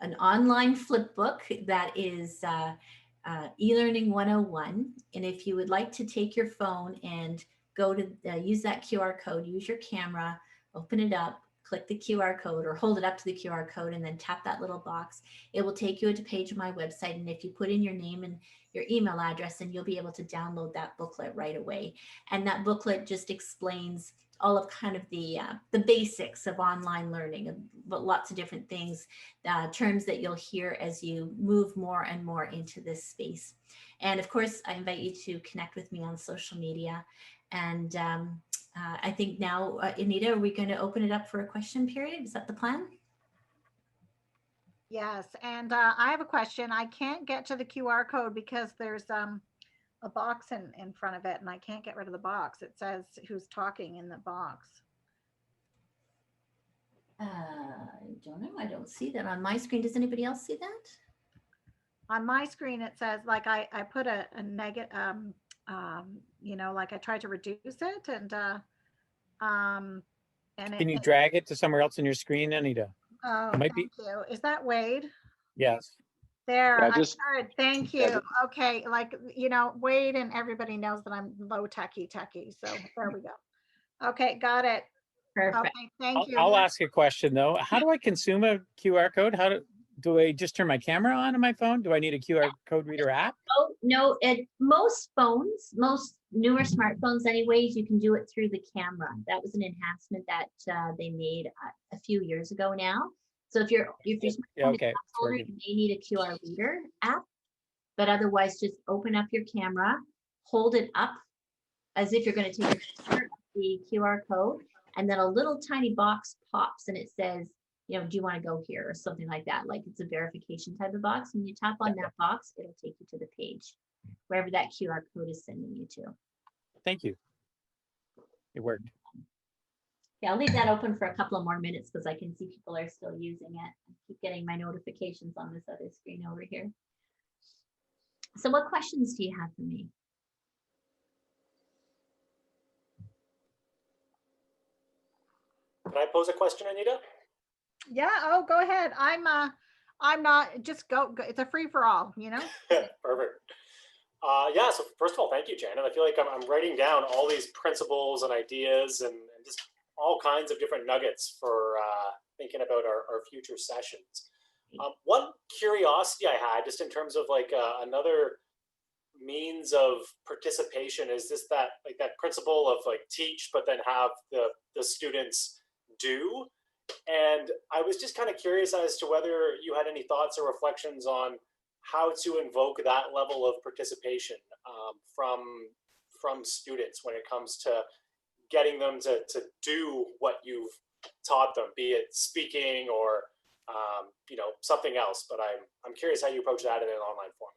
an online flip book that is eLearning 101. And if you would like to take your phone and go to use that QR code, use your camera, open it up, click the QR code or hold it up to the QR code and then tap that little box. It will take you to a page of my website. And if you put in your name and your email address, then you'll be able to download that booklet right away. And that booklet just explains all of kind of the basics of online learning, but lots of different things, terms that you'll hear as you move more and more into this space. And of course, I invite you to connect with me on social media. And I think now, Anita, are we going to open it up for a question period? Is that the plan? Yes, and I have a question. I can't get to the QR code because there's a box in front of it, and I can't get rid of the box. It says who's talking in the box. I don't know. I don't see that on my screen. Does anybody else see that? On my screen, it says, like, I put a negative, like I tried to reduce it, and can you drag it to somewhere else on your screen, Anita? Oh, thank you. Is that Wade? Yes. There, I heard. Thank you. Okay, Wade and everybody knows that I'm low techie, so there we go. Okay, got it. Perfect. Okay, thank you. I'll ask a question though. How do I consume a QR code? Do I just turn my camera on my phone? Do I need a QR code reader app? Oh, no, most phones, most newer smartphones anyways, you can do it through the camera. That was an enhancement that they made a few years ago now. So if your smartphone is older, you may need a QR reader app, but otherwise just open up your camera, hold it up as if you're going to take a picture of the QR code, and then a little tiny box pops and it says, do you want to go here or something like that? Like it's a verification type of box. When you tap on that box, it'll take you to the page, wherever that QR code is sending you to. Thank you. It worked. Yeah, I'll leave that open for a couple of more minutes because I can see people are still using it. I keep getting my notifications on this other screen over here. So what questions do you have for me? Can I pose a question, Anita? Yeah. Oh, go ahead. I'm I'm not, just go. It's a free for all, you know? Perfect. Yeah, so first of all, thank you, Janet. I feel like I'm writing down all these principles and ideas and just all kinds of different nuggets for thinking about our future sessions. One curiosity I had, just in terms of like another means of participation, is this that like that principle of like teach, but then have the students do. And I was just kind of curious as to whether you had any thoughts or reflections on how to invoke that level of participation from students when it comes to getting them to do what you've taught them, be it speaking or something else. But I'm curious how you approach that in an online format.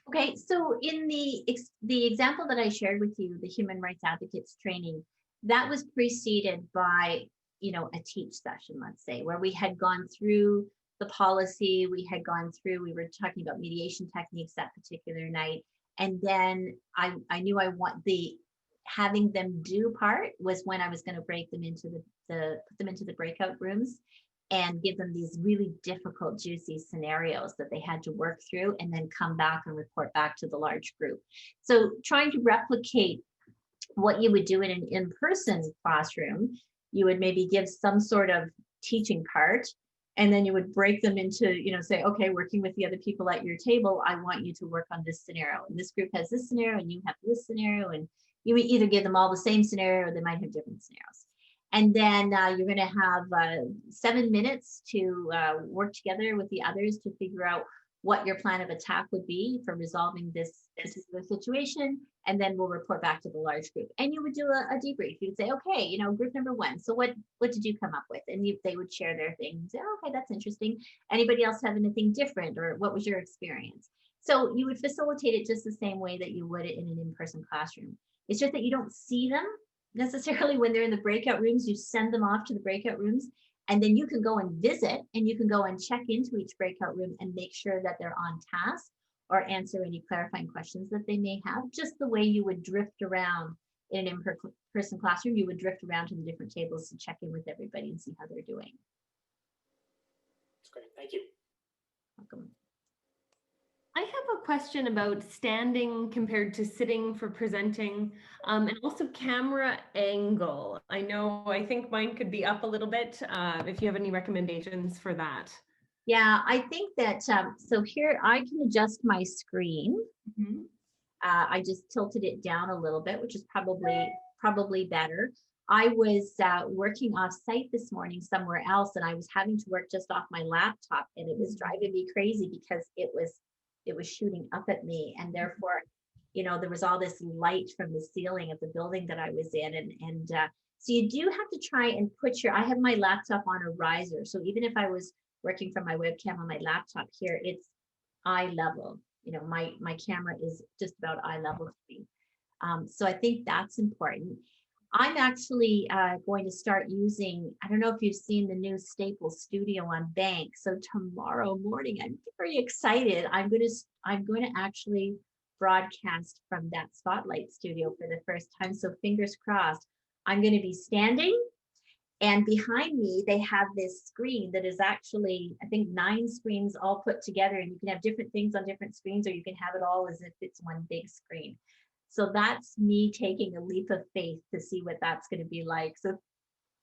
Okay, so in the example that I shared with you, the human rights advocates training, that was preceded by a teach session, let's say, where we had gone through the policy, we were talking about mediation techniques that particular night. And then I knew having them do part was when I was going to break them into put them into the breakout rooms and give them these really difficult, juicy scenarios that they had to work through and then come back and report back to the large group. So trying to replicate what you would do in an in-person classroom, you would maybe give some sort of teaching part, and then you would break them into, say, okay, working with the other people at your table, I want you to work on this scenario. And this group has this scenario and you have this scenario, and you would either give them all the same scenario or they might have different scenarios. And then you're going to have 7 minutes to work together with the others to figure out what your plan of attack would be for resolving this particular situation. And then we'll report back to the large group. And you would do a debrief. You'd say, okay, group number 1. So what did you come up with? And they would share their thing and say, oh, okay, that's interesting. Anybody else have anything different, or what was your experience? So you would facilitate it just the same way that you would in an in-person classroom. It's just that you don't see them necessarily when they're in the breakout rooms. You send them off to the breakout rooms, and then you can go and visit, and you can go and check into each breakout room and make sure that they're on task or answer any clarifying questions that they may have, just the way you would drift around in an in-person classroom. You would drift around to the different tables to check in with everybody and see how they're doing. That's great. Thank you. Welcome. I have a question about standing compared to sitting for presenting, and also camera angle. I think mine could be up a little bit, if you have any recommendations for that. Yeah, I think that, so here I can adjust my screen. Mm-hmm. I just tilted it down a little bit, which is probably better. I was working off site this morning somewhere else, and I was having to work just off my laptop, and it was driving me crazy because it was shooting up at me, and therefore, there was all this light from the ceiling of the building that I was in, and so you do have to try and I have my laptop on a riser, so even if I was working from my webcam on my laptop here, it's eye level. My camera is just about eye level to me. So I think that's important. I'm actually going to start using, I don't know if you've seen the new Staples Studio on Bank. So tomorrow morning, I'm very excited. I'm going to actually broadcast from that Spotlight studio for the first time. So fingers crossed. I'm going to be standing, and behind me, they have this screen that is actually, I think, 9 screens all put together, and you can have different things on different screens, or you can have it all as if it's one big screen. So that's me taking a leap of faith to see what that's going to be like. So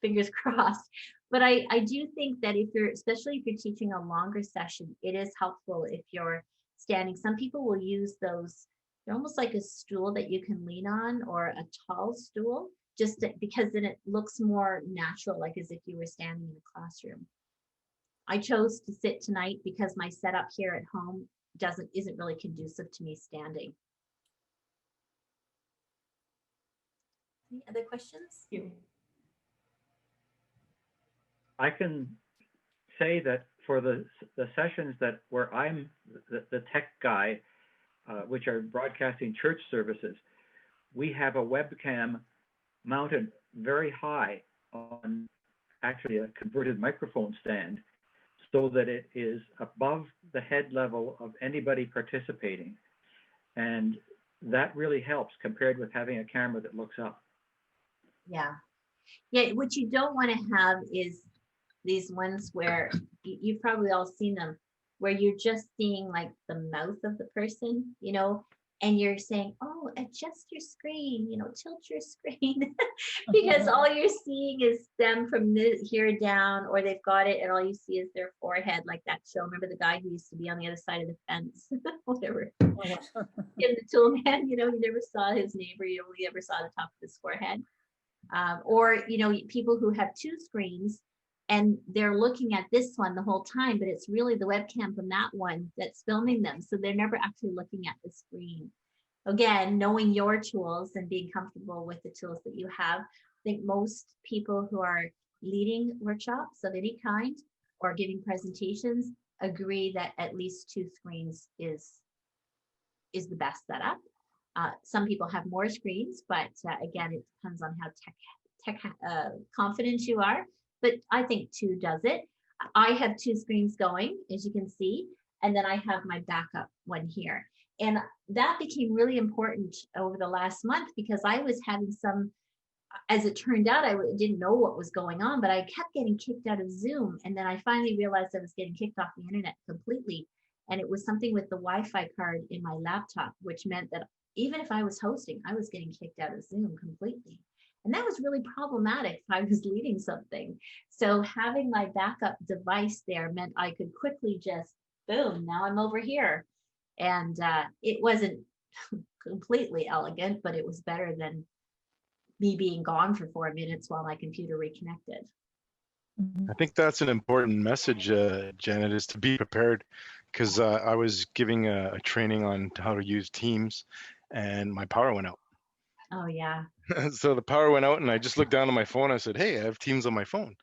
fingers crossed. But I do think that especially if you're teaching a longer session, it is helpful if you're standing. Some people will use those, they're almost like a stool that you can lean on, or a tall stool, because then it looks more natural, like as if you were standing in a classroom. I chose to sit tonight because my setup here at home isn't really conducive to me standing. Any other questions? I can say that for the sessions where I'm the tech guy, which are broadcasting church services, we have a webcam mounted very high on actually a converted microphone stand, so that it is above the head level of anybody participating. And that really helps compared with having a camera that looks up. Yeah. What you don't want to have is these ones where you've probably all seen them, where you're just seeing like the mouth of the person, you know, and you're saying, oh, adjust your screen, you know, tilt your screen, because all you're seeing is them from here down, or they've got it and all you see is their forehead, like that show. Remember the guy who used to be on the other side of the fence, whatever, in the tool man, you know, you never saw his neighbor, you only ever saw the top of his forehead. Or, you know, people who have two screens and they're looking at this one the whole time, but it's really the webcam from that one that's filming them. So they're never actually looking at the screen. Again, knowing your tools and being comfortable with the tools that you have. I think most people who are leading workshops of any kind or giving presentations agree that at least two screens is the best setup. Some people have more screens, but again, it depends on how tech confident you are. But I think two does it. I have two screens going, as you can see, and then I have my backup one here. And that became really important over the last month because I was having some, as it turned out, I didn't know what was going on, but I kept getting kicked out of Zoom. And then I finally realized I was getting kicked off the internet completely. And it was something with the Wi-Fi card in my laptop, which meant that even if I was hosting, I was getting kicked out of Zoom completely. And that was really problematic if I was leading something. So having my backup device there meant I could quickly just, boom, now I'm over here. And it wasn't completely elegant, but it was better than me being gone for 4 minutes while my computer reconnected. I think that's an important message, Janet, is to be prepared, because I was giving a training on how to use Teams and my power went out. Oh, yeah. So the power went out and I just looked down on my phone. I said, hey, I have Teams on my phone.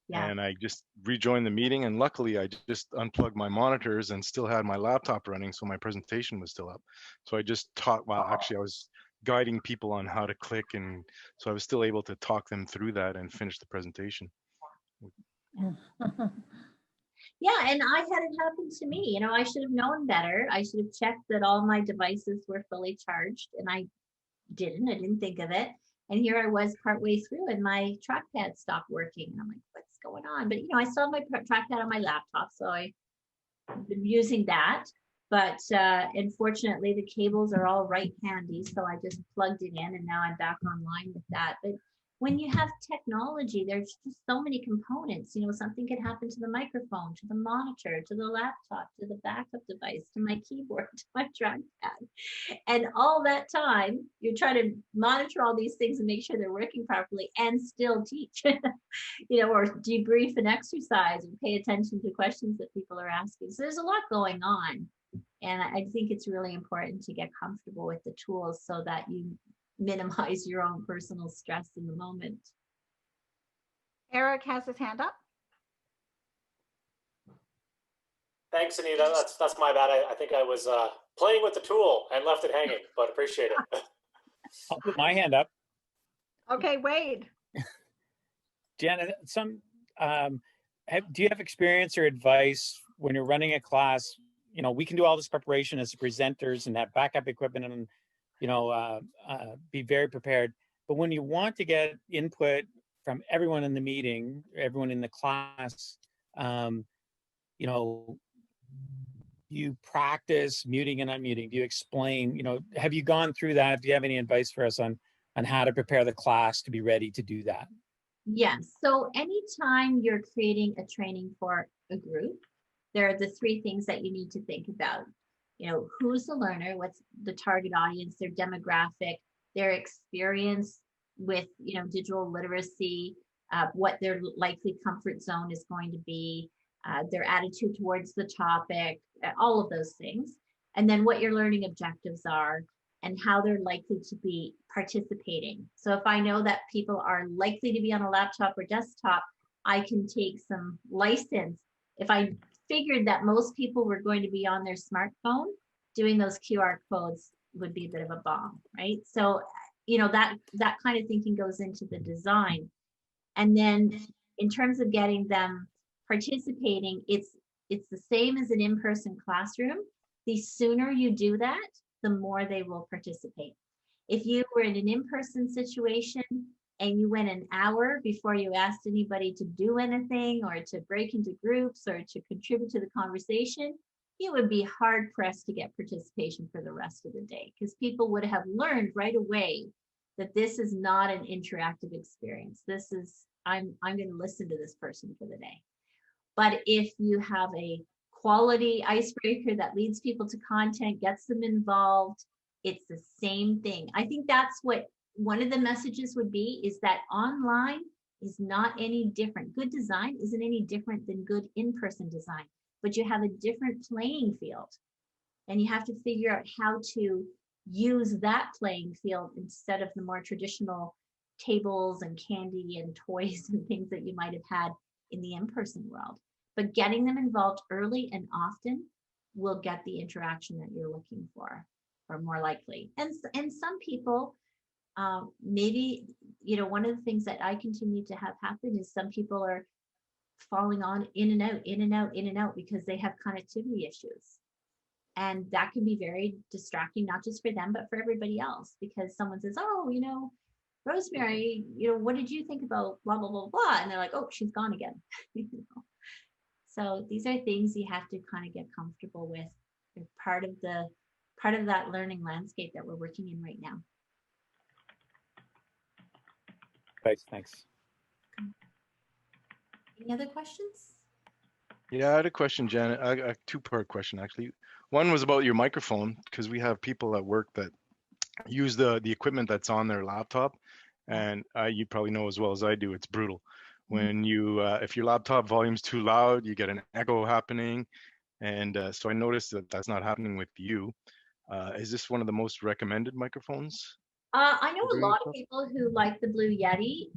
Yeah. And I just rejoined the meeting, and luckily I just unplugged my monitors and still had my laptop running, so my presentation was still up. So I just taught, well, actually I was guiding people on how to click, and so I was still able to talk them through that and finish the presentation. Yeah, and I had it happen to me. You know, I should have known better. I should have checked that all my devices were fully charged, and I didn't think of it. And here I was partway through and my trackpad stopped working. And I'm like, what's going on? But, you know, I still have my trackpad on my laptop, so I've been using that. But unfortunately, the cables are all right handy. So I just plugged it in and now I'm back online with that. But when you have technology, there's just so many components. You know, something could happen to the microphone, to the monitor, to the laptop, to the backup device, to my keyboard, to my trackpad. And all that time, you're trying to monitor all these things and make sure they're working properly and still teach, you know, or debrief an exercise and pay attention to questions that people are asking. So there's a lot going on. And I think it's really important to get comfortable with the tools so that you minimize your own personal stress in the moment. Eric has his hand up. Thanks, Anita. That's my bad. I think I was playing with the tool and left it hanging, but appreciate it. I'll put my hand up. Okay, Wade. Janet, do you have experience or advice when you're running a class? You know, we can do all this preparation as presenters and have backup equipment and, you know, be very prepared. But when you want to get input from everyone in the meeting, everyone in the class, you know, you practice muting and unmuting. Do you explain, you know, have you gone through that? Do you have any advice for us on how to prepare the class to be ready to do that? Yes. So anytime you're creating a training for a group, there are the three things that you need to think about. You know, who's the learner, what's the target audience, their demographic, their experience with, you know, digital literacy, what their likely comfort zone is going to be, their attitude towards the topic, all of those things. And then what your learning objectives are and how they're likely to be participating. So if I know that people are likely to be on a laptop or desktop, I can take some license. If I figured that most people were going to be on their smartphone, doing those QR codes would be a bit of a bomb, right? So, you know, that kind of thinking goes into the design. And then in terms of getting them participating, it's the same as an in-person classroom. The sooner you do that, the more they will participate. If you were in an in-person situation and you went an hour before you asked anybody to do anything or to break into groups or to contribute to the conversation, you would be hard pressed to get participation for the rest of the day, because people would have learned right away that this is not an interactive experience. This is, I'm going to listen to this person for the day. But if you have a quality icebreaker that leads people to content, gets them involved, it's the same thing. I think that's what one of the messages would be, is that online is not any different. Good design isn't any different than good in-person design, but you have a different playing field, and you have to figure out how to use that playing field instead of the more traditional tables and candy and toys and things that you might have had in the in-person world. But getting them involved early and often will get the interaction that you're looking for, or more likely. And some people, maybe, you know, one of the things that I continue to have happen is some people are falling on in and out, in and out, in and out, because they have connectivity issues. And that can be very distracting, not just for them, but for everybody else, because someone says, oh, you know, Rosemary, you know, what did you think about blah, blah, blah, blah? And they're like, oh, she's gone again. You know? So these are things you have to kind of get comfortable with. They're part of that learning landscape that we're working in right now. Thanks. Any other questions? Yeah, I had a question, Janet, a two-part question, actually. One was about your microphone, because we have people at work that use the equipment that's on their laptop, and you probably know as well as I do, it's brutal. When you, if your laptop volume's too loud, you get an echo happening, and so I noticed that that's not happening with you. Is this one of the most recommended microphones? I know a lot of people who like the Blue Yeti.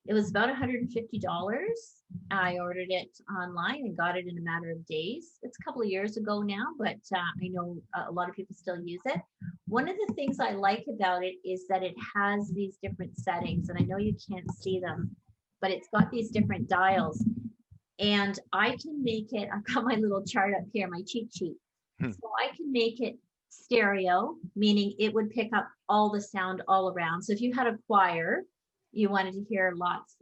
It was about $150. I ordered it online and got it in a matter of days. It's a couple of years ago now, but I know a lot of people still use it. One of the things I like about it is that it has these different settings, and I know you can't see them, but it's got these different dials, and I can make it, I've got my little chart up here, my cheat sheet. So I can make it stereo, meaning it would pick up all the sound all around. So if you had a choir, you wanted to hear lots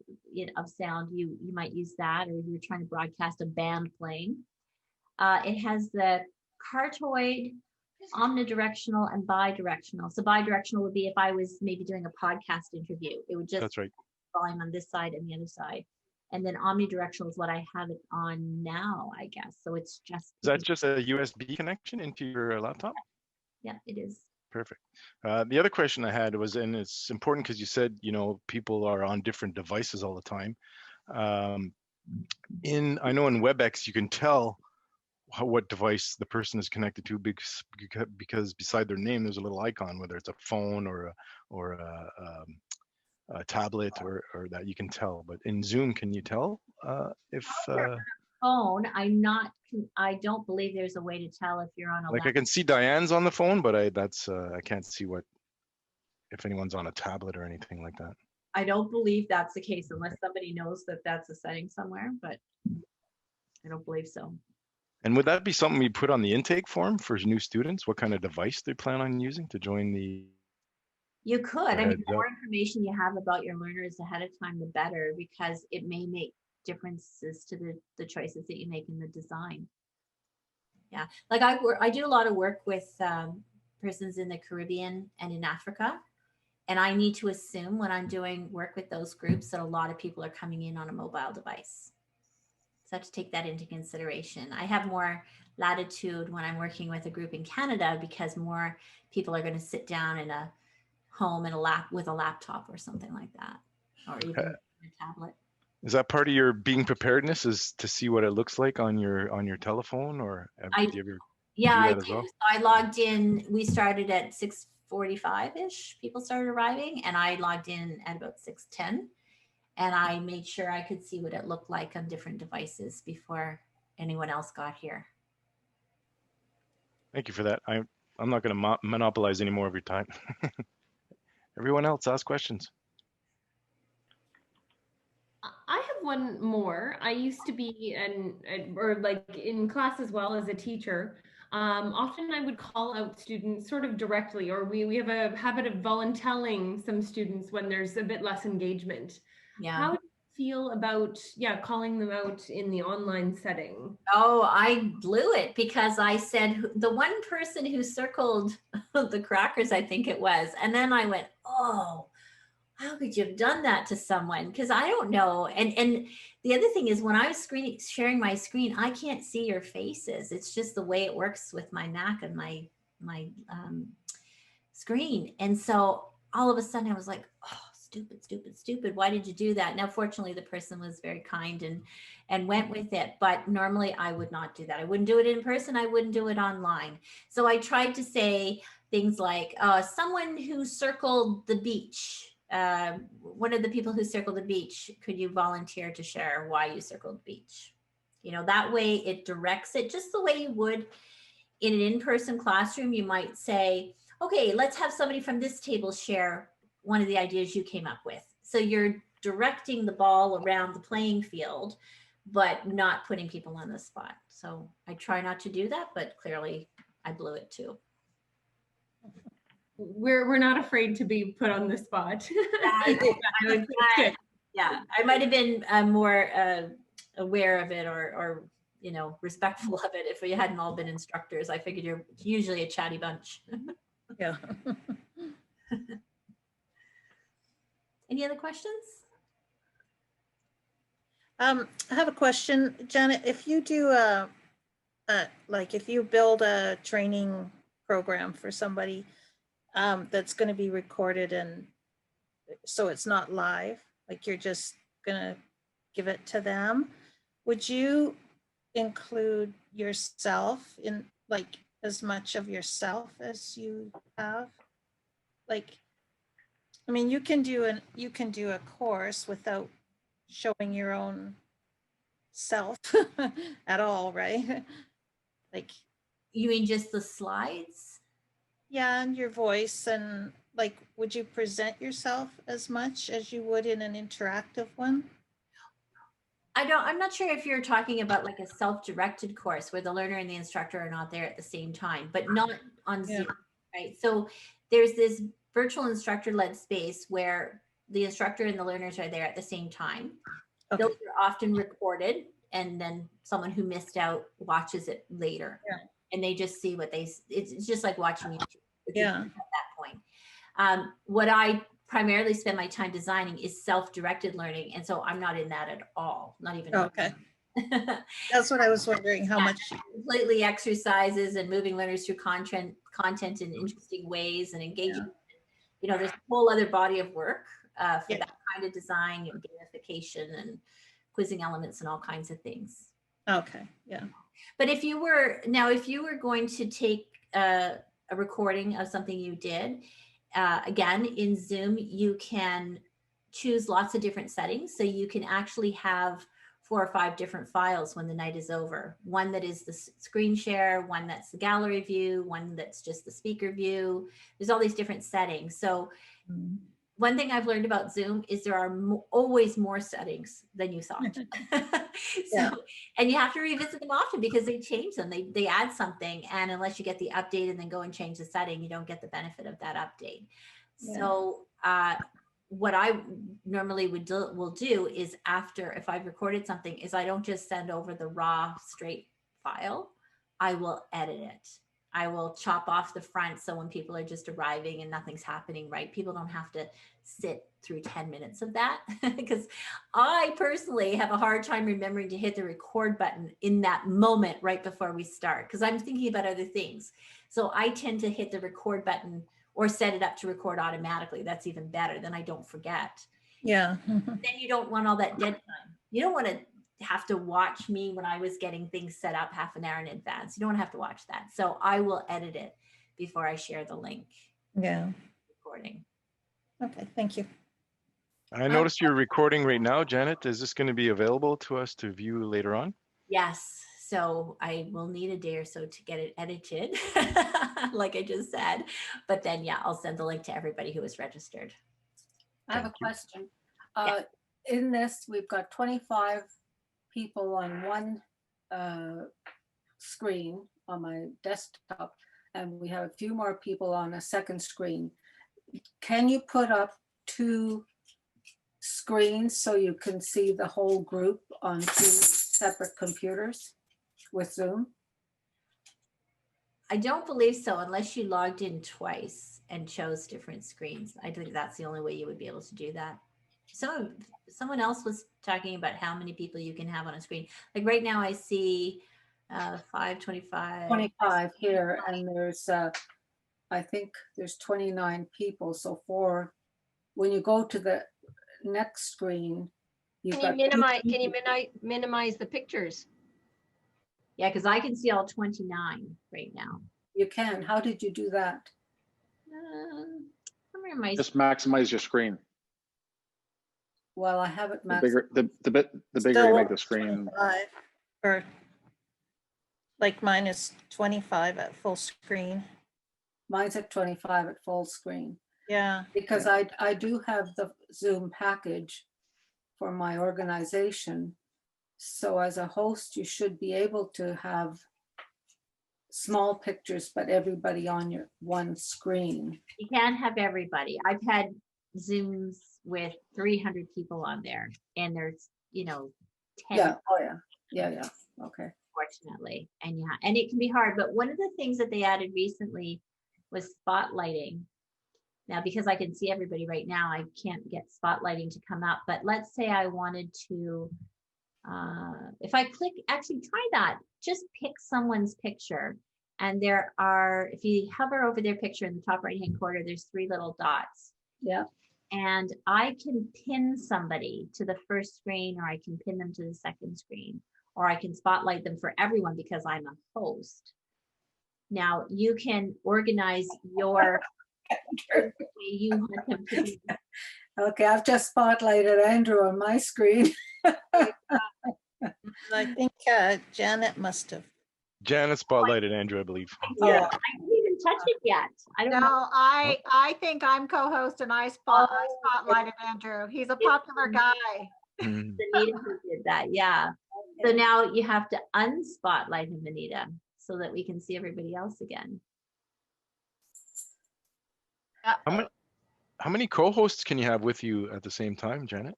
of sound, you might use that, or you're trying to broadcast a band playing. It has the cartoid, omnidirectional, and bidirectional. So bidirectional would be if I was maybe doing a podcast interview, it would just That's right. volume on this side and the other side. And then omnidirectional is what I have it on now, I guess. So it's just. Is that just a USB connection into your laptop? Yeah, it is. Perfect. The other question I had was, and it's important because you said, you know, people are on different devices all the time. I know in WebEx, you can tell what device the person is connected to because beside their name, there's a little icon, whether it's a phone or a tablet or that you can tell. But in Zoom, can you tell if phone? I don't believe there's a way to tell if you're on a like laptop. I can see Diane's on the phone, but I can't see if anyone's on a tablet or anything like that. I don't believe that's the case unless somebody knows that that's a setting somewhere, but I don't believe so. And would that be something you put on the intake form for new students? What kind of device they plan on using to join the? You could. I mean, the more information you have about your learners ahead of time, the better, because it may make differences to the choices that you make in the design. Yeah, like I do a lot of work with persons in the Caribbean and in Africa, and I need to assume when I'm doing work with those groups that a lot of people are coming in on a mobile device. So I have to take that into consideration. I have more latitude when I'm working with a group in Canada because more people are going to sit down in a home and with a laptop or something like that, or even a tablet. Is that part of your being preparedness, is to see what it looks like on your telephone, or yeah, I do. So I logged in. We started at 6:45-ish. People started arriving, and I logged in at about 6:10, and I made sure I could see what it looked like on different devices before anyone else got here. Thank you for that. I'm not going to monopolize any more of your time. Everyone else, ask questions. I have one more. I used to be or like in class as well as a teacher. often I would call out students sort of directly, or we have a habit of voluntelling some students when there's a bit less engagement. Yeah. How do you feel about, calling them out in the online setting? Oh, I blew it because I said the one person who circled the crackers, I think it was. And then I went, oh, how could you have done that to someone? Because I don't know. And the other thing is when I was sharing my screen, I can't see your faces. It's just the way it works with my Mac and my screen. And so all of a sudden I was like, oh, stupid. Why did you do that? Now, fortunately, the person was very kind and went with it. But normally I would not do that. I wouldn't do it in person. I wouldn't do it online. So I tried to say things like someone who circled the beach. One of the people who circled the beach, could you volunteer to share why you circled the beach? You know, that way it directs it just the way you would in an in-person classroom. You might say, okay, let's have somebody from this table share one of the ideas you came up with. So you're directing the ball around the playing field, but not putting people on the spot. So I try not to do that, but clearly I blew it too. We're not afraid to be put on the spot. Yeah, I might have been more aware of it or you know, respectful of it if we hadn't all been instructors. I figured you're usually a chatty bunch. Yeah. Any other questions? I have a question, Janet. If you do like if you build a training program for somebody that's going to be recorded, and so it's not live, like you're just going to give it to them, would you include yourself in, like, as much of yourself as you have? Like, I mean, you can do a course without showing your own self at all, right? Like, you mean just the slides? Yeah, and your voice, and like, would you present yourself as much as you would in an interactive one? I'm not sure if you're talking about like a self-directed course where the learner and the instructor are not there at the same time, but not on Zoom, right? So there's this virtual instructor-led space where the instructor and the learners are there at the same time. Okay. Those are often recorded, and then someone who missed out watches it later. Yeah. And they just see what it's just like watching YouTube. Yeah. At that point. What I primarily spend my time designing is self-directed learning. And so I'm not in that at all, not even. Okay. That's what I was wondering, how much. Completely exercises and moving learners through content in interesting ways and engaging. Yeah. You know, there's a whole other body of work for that kind of design and gamification and quizzing elements and all kinds of things. Okay, yeah. But if you were going to take a recording of something you did, again, in Zoom, you can choose lots of different settings. So you can actually have 4 or 5 different files when the night is over. One that is the screen share, one that's the gallery view, one that's just the speaker view. There's all these different settings. So one thing I've learned about Zoom is there are always more settings than you thought. And you have to revisit them often because they change them. They add something, and unless you get the update and then go and change the setting, you don't get the benefit of that update. Yeah. So what I normally will do is, after, if I've recorded something, is I don't just send over the raw straight file. I will edit it. I will chop off the front, so when people are just arriving and nothing's happening, right, people don't have to sit through 10 minutes of that. Because I personally have a hard time remembering to hit the record button in that moment right before we start, because I'm thinking about other things. So I tend to hit the record button or set it up to record automatically. That's even better, then I don't forget. Yeah. Then you don't want all that dead time. You don't want to have to watch me when I was getting things set up half an hour in advance. You don't have to watch that. So I will edit it before I share the link. Yeah. Recording. Okay, thank you. I noticed you're recording right now, Janet. Is this going to be available to us to view later on? Yes. So I will need a day or so to get it edited, like I just said. But then, yeah, I'll send the link to everybody who is registered. I have a question. In this, we've got 25 people on one screen, on my desktop, and we have a few more people on a second screen. Can you put up 2 screens so you can see the whole group on 2 separate computers with Zoom? I don't believe so, unless you logged in twice and chose different screens. I think that's the only way you would be able to do that. Someone else was talking about how many people you can have on a screen. Like right now I see 25 here, and there's I think there's 29 people. So when you go to the next screen, Can you minimize the pictures? Yeah, because I can see all 29 right now. You can. How did you do that? Just maximize your screen. Well, I have it The maxed. bigger the bigger you make the screen. Or like mine is 25 at full screen. Mine's at 25 at full screen. Yeah. Because I do have the Zoom package for my organization. So as a host, you should be able to have small pictures, but everybody on your one screen. You can't have everybody. I've had Zooms with 300 people on there, and there's 10. Yeah. Oh yeah. Okay. Fortunately, and it can be hard. But one of the things that they added recently was spotlighting. Now, because I can see everybody right now, I can't get spotlighting to come up. But let's say I wanted to. If I click, actually try that, just pick someone's picture. And there are, if you hover over their picture in the top right-hand corner, there's 3 little dots. Yeah. And I can pin somebody to the first screen, or I can pin them to the second screen, or I can spotlight them for everyone because I'm a host. Now you can organize your way you want them to be. Okay, I've just spotlighted Andrew on my screen. I think Janet must have. Janet spotlighted Andrew, I believe. Yeah. I didn't even touch it yet. I don't know. I think I'm co-host and I spotlighted Andrew. He's a popular guy. Anita who did that, yeah. So now you have to unspotlight him, Anita, so that we can see everybody else again. How many co-hosts can you have with you at the same time, Janet?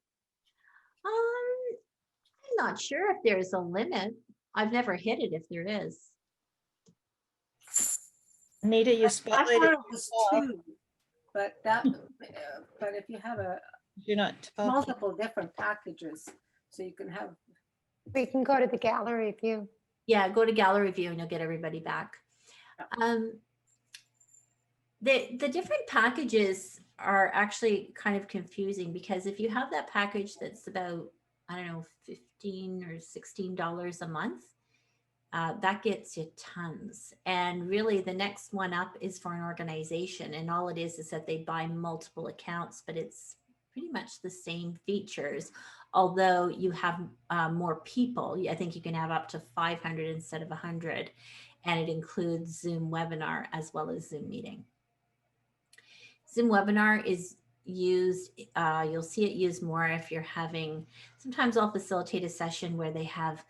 I'm not sure if there's a limit. I've never hit it if there is. Anita, you I spotlighted. thought it was 2, but if you have you're not multiple different packages, so you can have. We can go to the gallery view. Yeah, go to gallery view and you'll get everybody back. The different packages are actually kind of confusing, because if you have that package that's about, I don't know, $15 or $16 a month, that gets you tons. And really the next one up is for an organization, and all it is that they buy multiple accounts, but it's pretty much the same features, although you have more people. I think you can have up to 500 instead of 100, and it includes Zoom webinar as well as Zoom meeting. Zoom webinar is used, you'll see it used more if you're having, sometimes I'll facilitate a session where they have,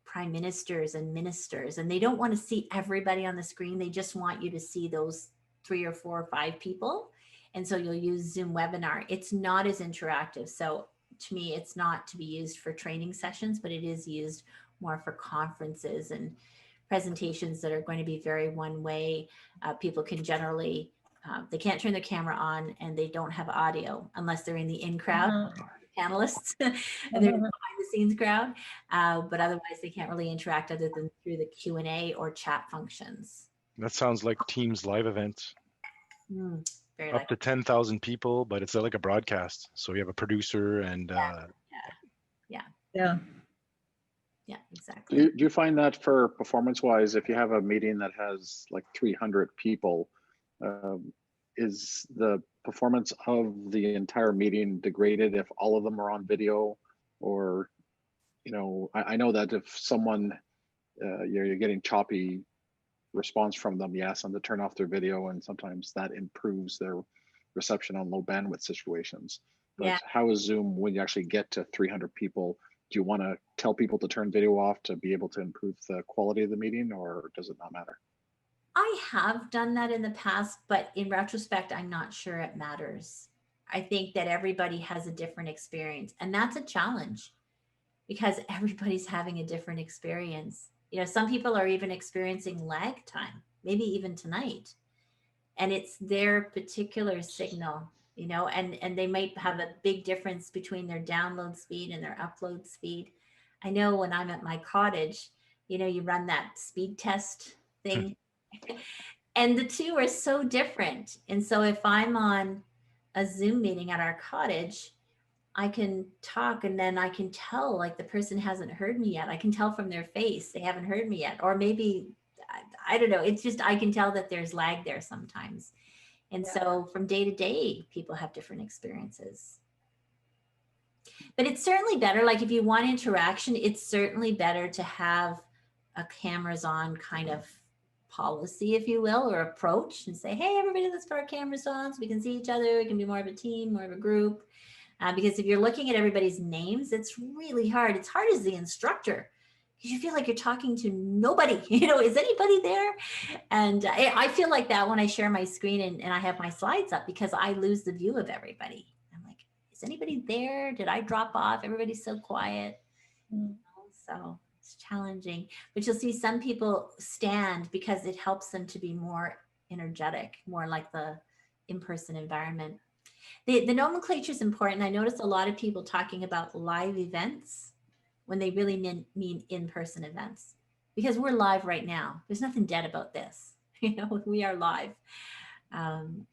prime ministers and ministers, and they don't want to see everybody on the screen. They just want you to see those 3 or 4 or 5 people. And so you'll use Zoom webinar. It's not as interactive. So to me, it's not to be used for training sessions, but it is used more for conferences and presentations that are going to be very one way. People can generally, they can't turn their camera on, and they don't have audio unless they're in the in crowd, panelists, and they're in the behind the scenes crowd. But otherwise they can't really interact other than through the Q&A or chat functions. That sounds like Teams live events. Very Up to 10,000 people, but it's like a broadcast. So you have a producer and Yeah, exactly. Do you find that for performance-wise, if you have a meeting that has like 300 people, is the performance of the entire meeting degraded if all of them are on video? Or, I know that if someone, you're getting choppy response from them, you ask them to turn off their video, and sometimes that improves their reception on low bandwidth situations. But how is Zoom when you actually get to 300 people? you want to tell people to turn video off to be able to improve the quality of the meeting, or does it not matter? I have done that in the past, but in retrospect, I'm not sure it matters. I think that everybody has a different experience, and that's a challenge because everybody's having a different experience. You know, some people are even experiencing lag time, maybe even tonight, and it's their particular signal, you know, and they might have a big difference between their download speed and their upload speed. I know when I'm at my cottage, you know, you run that speed test thing and the two are so different. And so if I'm on a Zoom meeting at our cottage, I can talk and then I can tell like the person hasn't heard me yet. I can tell from their face they haven't heard me yet. Or maybe, I don't know, it's just I can tell that there's lag there sometimes. And so from day to day, people have different experiences. But it's certainly better, like if you want interaction, it's certainly better to have a cameras on kind of policy, if you will, or approach and say, hey, everybody, let's put our cameras on so we can see each other. We can be more of a team, more of a group. Because if you're looking at everybody's names, it's really hard. It's hard as the instructor because you feel like you're talking to nobody. You know, is anybody there? And I feel like that when I share my screen and I have my slides up because I lose the view of everybody. I'm like, is anybody there? Did I drop off? Everybody's so quiet. So it's challenging. But you'll see some people stand because it helps them to be more energetic, more like the in-person environment. The nomenclature is important. I notice a lot of people talking about live events when they really mean in-person events because we're live right now. There's nothing dead about this. You know, we are live.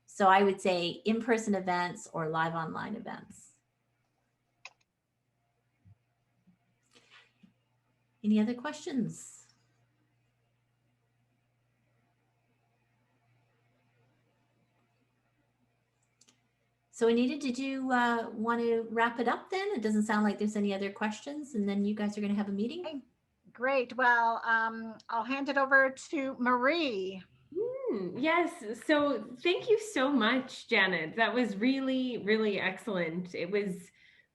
So I would say in-person events or live online events. Any other questions? So Anita, did you want to wrap it up then? It doesn't sound like there's any other questions and then you guys are going to have a meeting. Great. Well, I'll hand it over to Marie. Yes. So thank you so much, Janet. That was really, really excellent. It was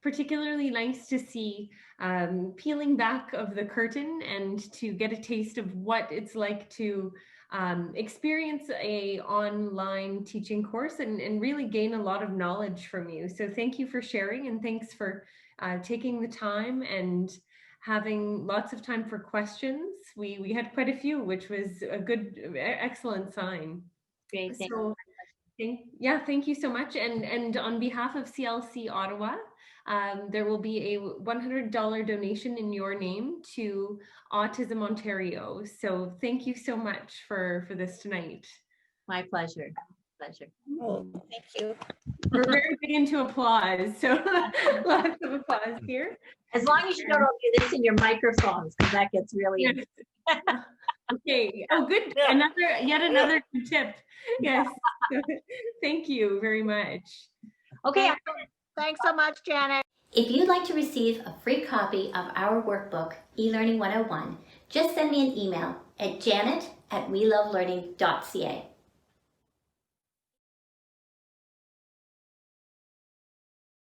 particularly nice to see peeling back of the curtain and to get a taste of what it's like to experience a online teaching course and really gain a lot of knowledge from you. So thank you for sharing and thanks for taking the time and having lots of time for questions. We had quite a few, which was a good, excellent sign. Great, thank you. Thank you so much. And on behalf of CLC Ottawa, there will be a $100 donation in your name to Autism Ontario. So thank you so much for this tonight. My pleasure. Pleasure. Oh, thank you. We're very big into applause, so lots of applause here. As long as you don't do this in your microphones, because that gets really. Okay. Oh, good. Yeah. Yet another good tip. Yes. Thank you very much. Okay. Thanks so much, Janet. If you'd like to receive a free copy of our workbook, eLearning 101, just send me an email at janet@welovelearning.ca.